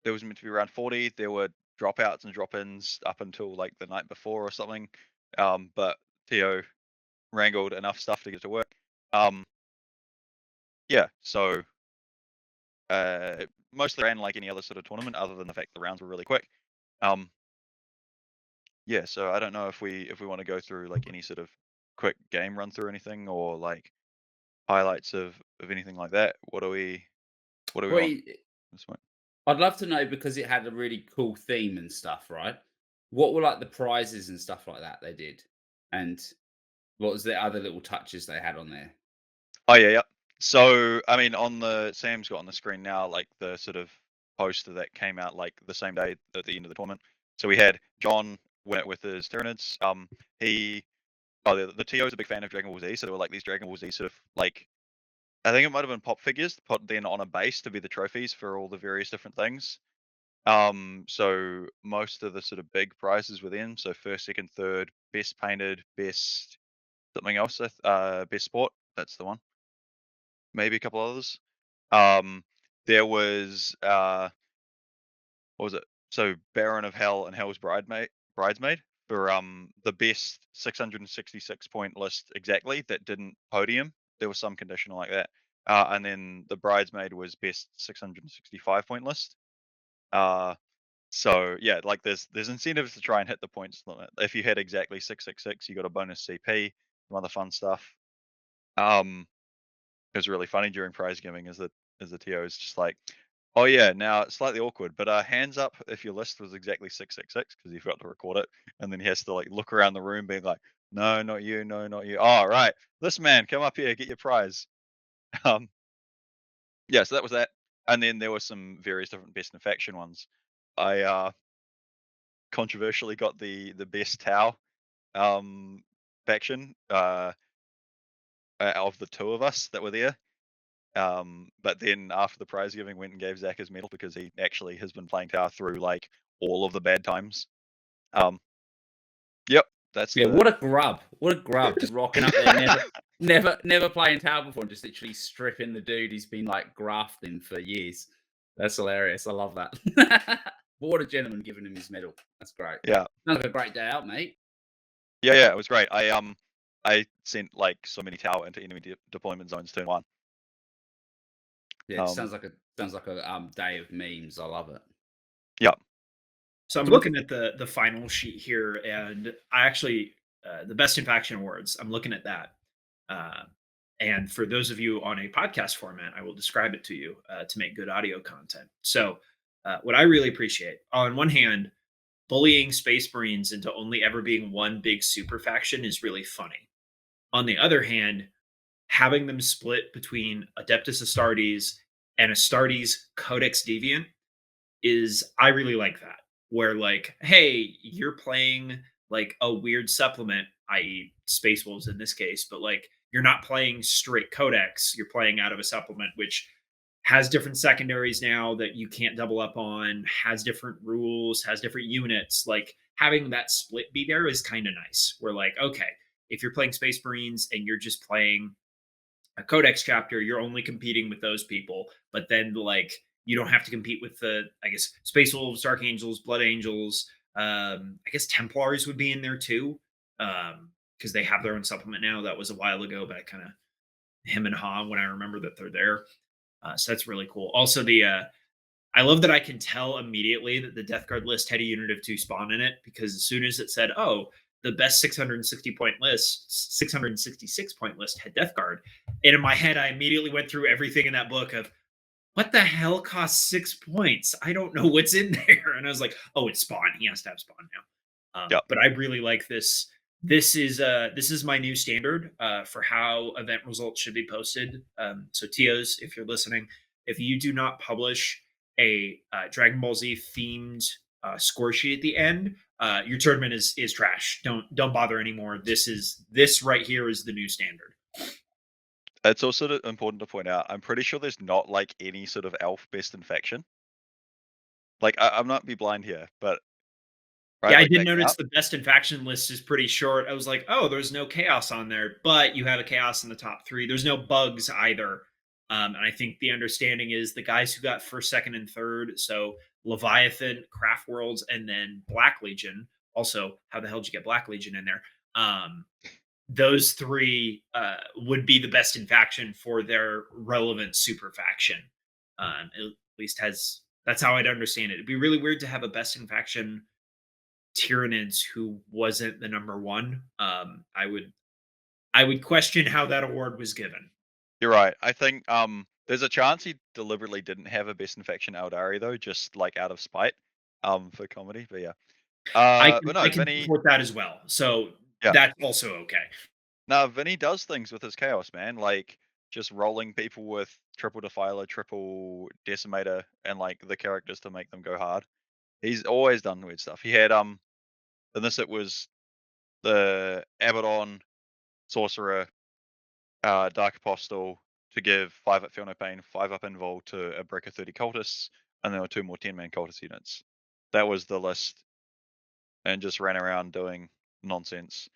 was meant to be around 40. There were dropouts and drop-ins up until like the night before or something. But Theo wrangled enough stuff to get to work. Yeah, so mostly ran like any other sort of tournament, other than the fact the rounds were really quick. yeah, so I don't know if we want to go through like any sort of quick game run through anything or like highlights of anything like that. What do we Well, want this one? I'd love to know because it had a really cool theme and stuff, right? What were like the prizes and stuff like that they did, and what was the other little touches they had on there? Oh yeah, yeah. So I mean, on the Sam's got on the screen now, like the sort of poster that came out like the same day at the end of the tournament. So we had John win it with his Tyranids. He the TO is a big fan of Dragon Ball Z, so there were like these Dragon Ball Z sort of like I think it might have been pop figures put then on a base to be the trophies for all the various different things. So most of the sort of big prizes were them. So first, second, third, best painted, best something else, best sport. That's the one. Maybe a couple others. There was what was it? So Baron of Hell and Hell's Bridesmaid for the best 666 point list exactly that didn't podium. There was some conditional like that. And then the Bridesmaid was best 665 point list. So yeah, like there's incentives to try and hit the points limit. If you hit exactly 666, you got a bonus CP, some other fun stuff. It was really funny during prize giving is the TO is just like, oh yeah, now it's slightly awkward, but hands up if your list was exactly 666 because he forgot to record it, and then he has to like look around the room being like, no, not you, no, not you. Oh right, this man, come up here, get your prize. Yeah, so that was that, and then there were some various different best in faction ones. I controversially got the best Tau faction of the two of us that were there. But then after the prize giving, went and gave Zach his medal because he actually has been playing Tau through like all of the bad times. Yep, that's Yeah, what a grub! What a grub! Just rocking up there, never playing Tower before, and just literally stripping the dude he's been like grafting for years. That's hilarious. I love that. What a gentleman giving him his medal. That's great. yeah, Sounds like a great day out, mate. yeah, it was great. I sent like so many Tau into enemy deployment zones turn one. Yeah, it sounds like a day of memes. I love it. Yeah. So I'm looking at the final sheet here, and I actually the Best in Faction Awards. I'm looking at that, and for those of you on a podcast format, I will describe it to you to make good audio content. So, what I really appreciate, on one hand, bullying Space Marines into only ever being one big super faction is really funny. On the other hand, having them split between Adeptus Astartes and Astartes Codex Deviant is I really like that. Where like, hey, you're playing like a weird supplement, i.e., Space Wolves in this case, but like you're not playing straight Codex, you're playing out of a supplement which has different secondaries now that you can't double up on, has different rules, has different units. Like having that split be there is kind of nice. We're like, okay, if you're playing Space Marines and you're just playing a Codex chapter, you're only competing with those people. But then like you don't have to compete with the, I guess, Space Wolves, Dark Angels, Blood Angels. I guess Templars would be in there too, because they have their own supplement now. That was a while ago, but I kind of him and Ha when I remember that they're there. So that's really cool. Also, I love that I can tell immediately that the Death Guard list had a unit of 2 spawn in it, because as soon as it said, oh, the best 660 point list, 666 point list had Death Guard. And in my head, I immediately went through everything in that book of what the hell costs 6 points? I don't know what's in there. And I was like, oh, it's spawn. He has to have spawn now. Yep. But I really like this. This is my new standard for how event results should be posted. So TOs, if you're listening, if you do not publish a Dragon Ball Z themed score sheet at the end, your tournament is trash. Don't bother anymore. This right here is the new standard. It's also important to point out, I'm pretty sure there's not like any sort of elf best in faction. Like I'm not be blind here, but right, yeah, like I did notice the best in faction list is pretty short. I was like, oh, there's no chaos on there, but you have a chaos in the top 3. There's no bugs either. And I think the understanding is the guys who got first, second, and third. So Leviathan, Craft Worlds, and then Black Legion. Also, how the hell did you get Black Legion in there? Those 3 would be the best in faction for their relevant super faction. At least that's how I'd understand it. It'd be really weird to have a best in faction Tyranids who wasn't the number one, I would question how that award was given. You're right. I think there's a chance he deliberately didn't have a best in faction Eldari though, just like out of spite, for comedy. But yeah. But no, I can Vinny. support that as well. So Yeah. that's also okay. No, Vinny does things with his chaos, man. Like just rolling people with triple defiler, triple decimator, and like the characters to make them go hard. He's always done weird stuff. He had in this it was the Abaddon sorcerer, Dark Apostle to give 5 up Feel No Pain, 5 up Invul to a break of 30 cultists, and there were 2 more 10-man cultist units. That was the list, and just ran around doing nonsense.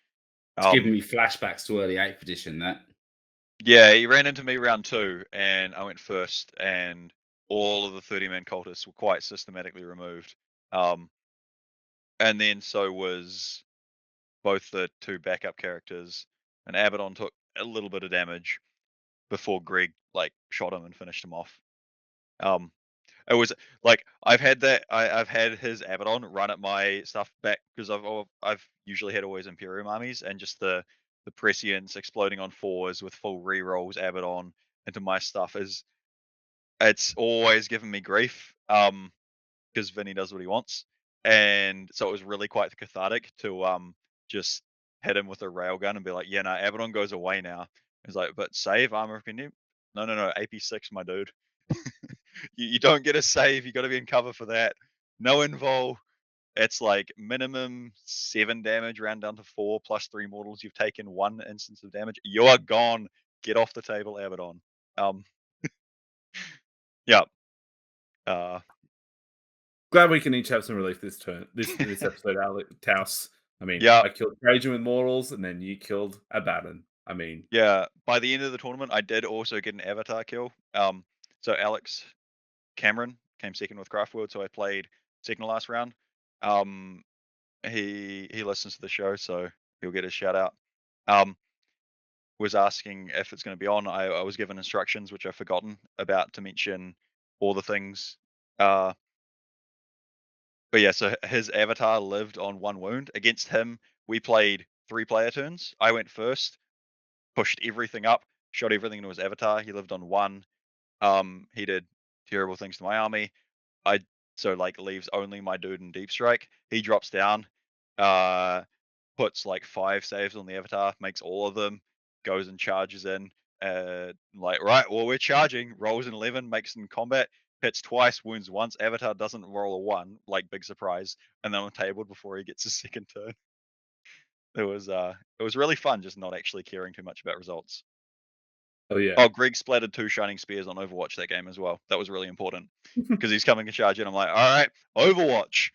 It's giving me flashbacks to early 8th edition, that. Yeah, he ran into me round 2, and I went first, and all of the 30-man cultists were quite systematically removed. And then so was both the 2 backup characters, and Abaddon took a little bit of damage before Greg like shot him and finished him off. It was like I've had his Abaddon run at my stuff back because I've usually had always Imperium armies, and just the prescience exploding on 4s with full rerolls Abaddon into my stuff it's always given me grief because Vinny does what he wants, and so it was really quite cathartic to just hit him with a railgun and be like, yeah, no, Abaddon goes away now. He's like, but save armor can you? No, AP6, my dude. You don't get a save. You got to be in cover for that. No invul. It's like minimum 7 damage, round down to 4 plus 3 mortals. You've taken 1 instance of damage. You are gone. Get off the table, Abaddon. Yeah. Glad we can each have some relief this turn. This episode, Alex Taus. I mean, Yeah. I killed Trajan with mortals, and then you killed Abaddon. I mean, Yeah. By the end of the tournament, I did also get an avatar kill. So Alex Cameron came second with Craftworld, so I played second to last round. He listens to the show, so he'll get his shout out. Was asking if it's going to be on. I was given instructions which I've forgotten about to mention all the things. But yeah, so his avatar lived on 1 wound. Against him, we played 3 player turns. I went first, pushed everything up, shot everything into his avatar. He lived on 1. He did terrible things to my army. So like leaves only my dude in deep strike. He drops down, puts like 5 saves on the avatar, makes all of them, goes and charges in. Like, right, well, we're charging, rolls an 11, makes in combat, hits twice, wounds once. Avatar doesn't roll a 1, like big surprise, and then on tabled before he gets his second turn. It was really fun, just not actually caring too much about results. oh yeah. Oh, Greg splattered 2 shining spears on Overwatch that game as well. That was really important because he's coming to charge in. I'm like, all right, Overwatch.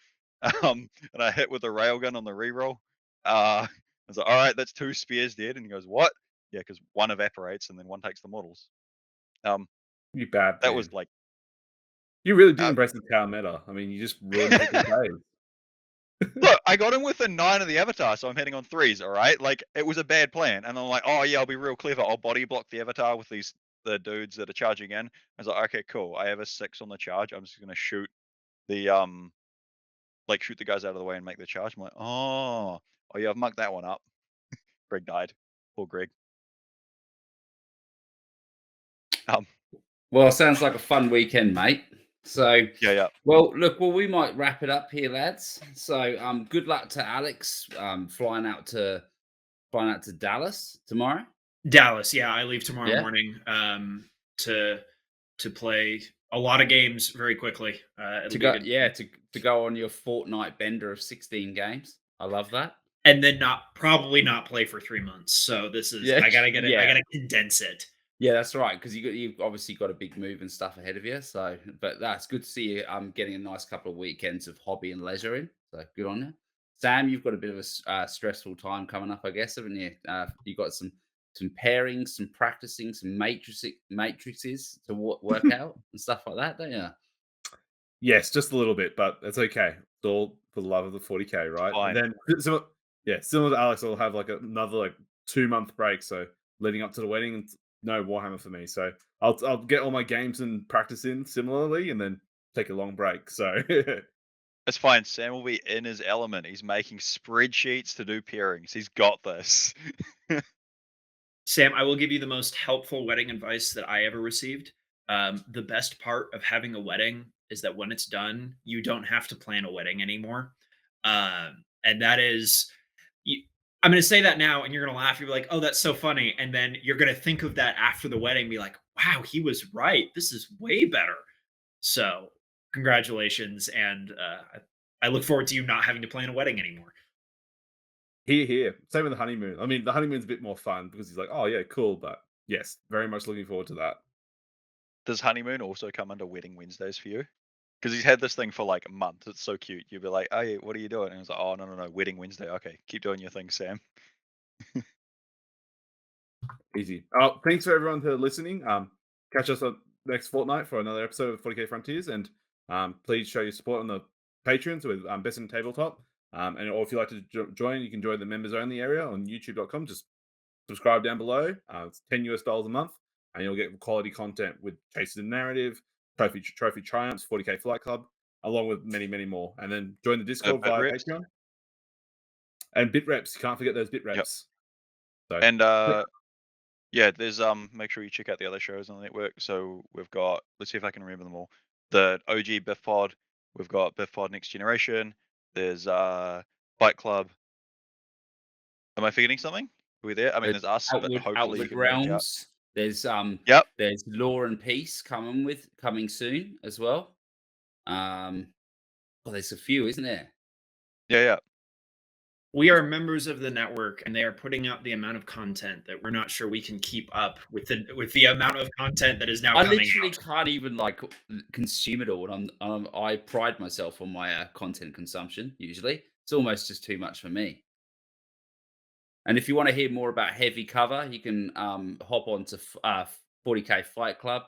And I hit with a railgun on the reroll. I was like, all right, that's 2 spears dead. And he goes, what? Yeah, because 1 evaporates and then 1 takes the mortals. You bad. That man. was like, You really did embrace the tower meta. I mean, you just ruined people's days. look, I got him with a 9 of the avatar, so I'm hitting on 3s. All right, like it was a bad plan, and I'm like, oh yeah, I'll be real clever. I'll body block the avatar with the dudes that are charging in. I was like, okay, cool. I have a 6 on the charge. I'm just gonna shoot the shoot the guys out of the way and make the charge. I'm like, oh yeah, I've mucked that one up. Greg died. Poor Greg. Well, sounds like a fun weekend, mate. So Yeah. well, look, we might wrap it up here, lads. So good luck to Alex flying out to Dallas tomorrow. Dallas, yeah, I leave tomorrow Yeah. morning to play a lot of games very quickly. To go on your fortnight bender of 16 games. I love that. and then probably not play for 3 months. So this is I gotta get it. I gotta condense it. Yeah, that's right. Because you've obviously got a big move and stuff ahead of you. So, but that's good to see you. Getting a nice couple of weekends of hobby and leisure in. So good on you, Sam. You've got a bit of a stressful time coming up, I guess, haven't you? You got some pairings, some practicing, some matrices to work out and stuff like that, don't you? Yes, just a little bit, but it's okay. It's all for the love of the 40k, right? Fine. And then, similar to Alex, I'll have like another 2-month break. So leading up to the wedding, and no Warhammer for me. So I'll get all my games and practice in similarly, and then take a long break. So It's fine. Sam will be in his element. He's making spreadsheets to do pairings. He's got this. Sam, I will give you the most helpful wedding advice that I ever received. The best part of having a wedding is that when it's done, you don't have to plan a wedding anymore. And that is, I'm going to say that now, and you're going to laugh. You're like, "Oh, that's so funny," and then you're going to think of that after the wedding, and be like, "Wow, he was right. This is way better." So, congratulations, and I look forward to you not having to plan a wedding anymore. Here. Same with the honeymoon. I mean, the honeymoon's a bit more fun because he's like, oh yeah, cool. But yes, very much looking forward to that. Does honeymoon also come under Wedding Wednesdays for you? Because he's had this thing for like a month. It's so cute. You'll be like, "Hey, what are you doing?" And he's like, "Oh, no, Wedding Wednesday. Okay, keep doing your thing, Sam." Easy. Oh, thanks for everyone for listening. Catch us on next fortnight for another episode of 40K Frontiers, and please show your support on the Patreons with Best in Tabletop. Or if you'd like to join, you can join the members only area on youtube.com. Just subscribe down below. It's $10 a month, and you'll get quality content with Chases and Narrative, Trophy Triumphs, 40K Flight Club, along with many, many more. And then join the Discord bit via reps. Patreon. And bit reps. You can't forget those bit reps. So, And yeah, there's make sure you check out the other shows on the network. So we've got, let's see if I can remember them all. The OG Biff Pod, we've got Biff Pod Next Generation, there's Fight Club. Am I forgetting something? Are we there? I mean, there's us, but hopefully you Outward can branch out. Realms. There's Yep. there's Law and Peace coming soon as well. Well, there's a few, isn't there? Yeah. We are members of the network, and they are putting out the amount of content that we're not sure we can keep up with the amount of content that is now I coming literally out. can't even like consume it all. And I pride myself on my content consumption. Usually, it's almost just too much for me. And if you want to hear more about heavy cover, you can hop on to 40K Fight Club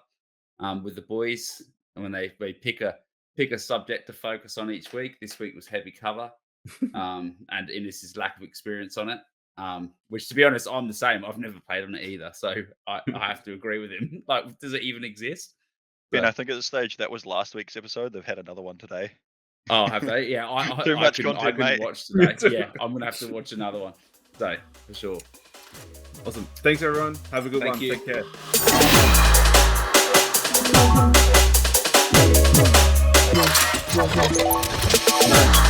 with the boys, and when they pick a subject to focus on each week. This week was heavy cover, and Innes's lack of experience on it. Which, to be honest, I'm the same. I've never played on it either, so I have to agree with him. Like, does it even exist? Ben, I think at this stage that was last week's episode. They've had another one today. Oh, have they? Yeah, I Too much content, I couldn't mate. watch today. Yeah, I'm gonna have to watch another one. So for sure. Awesome. Thanks, everyone. Have a good Thank one. you. Take care.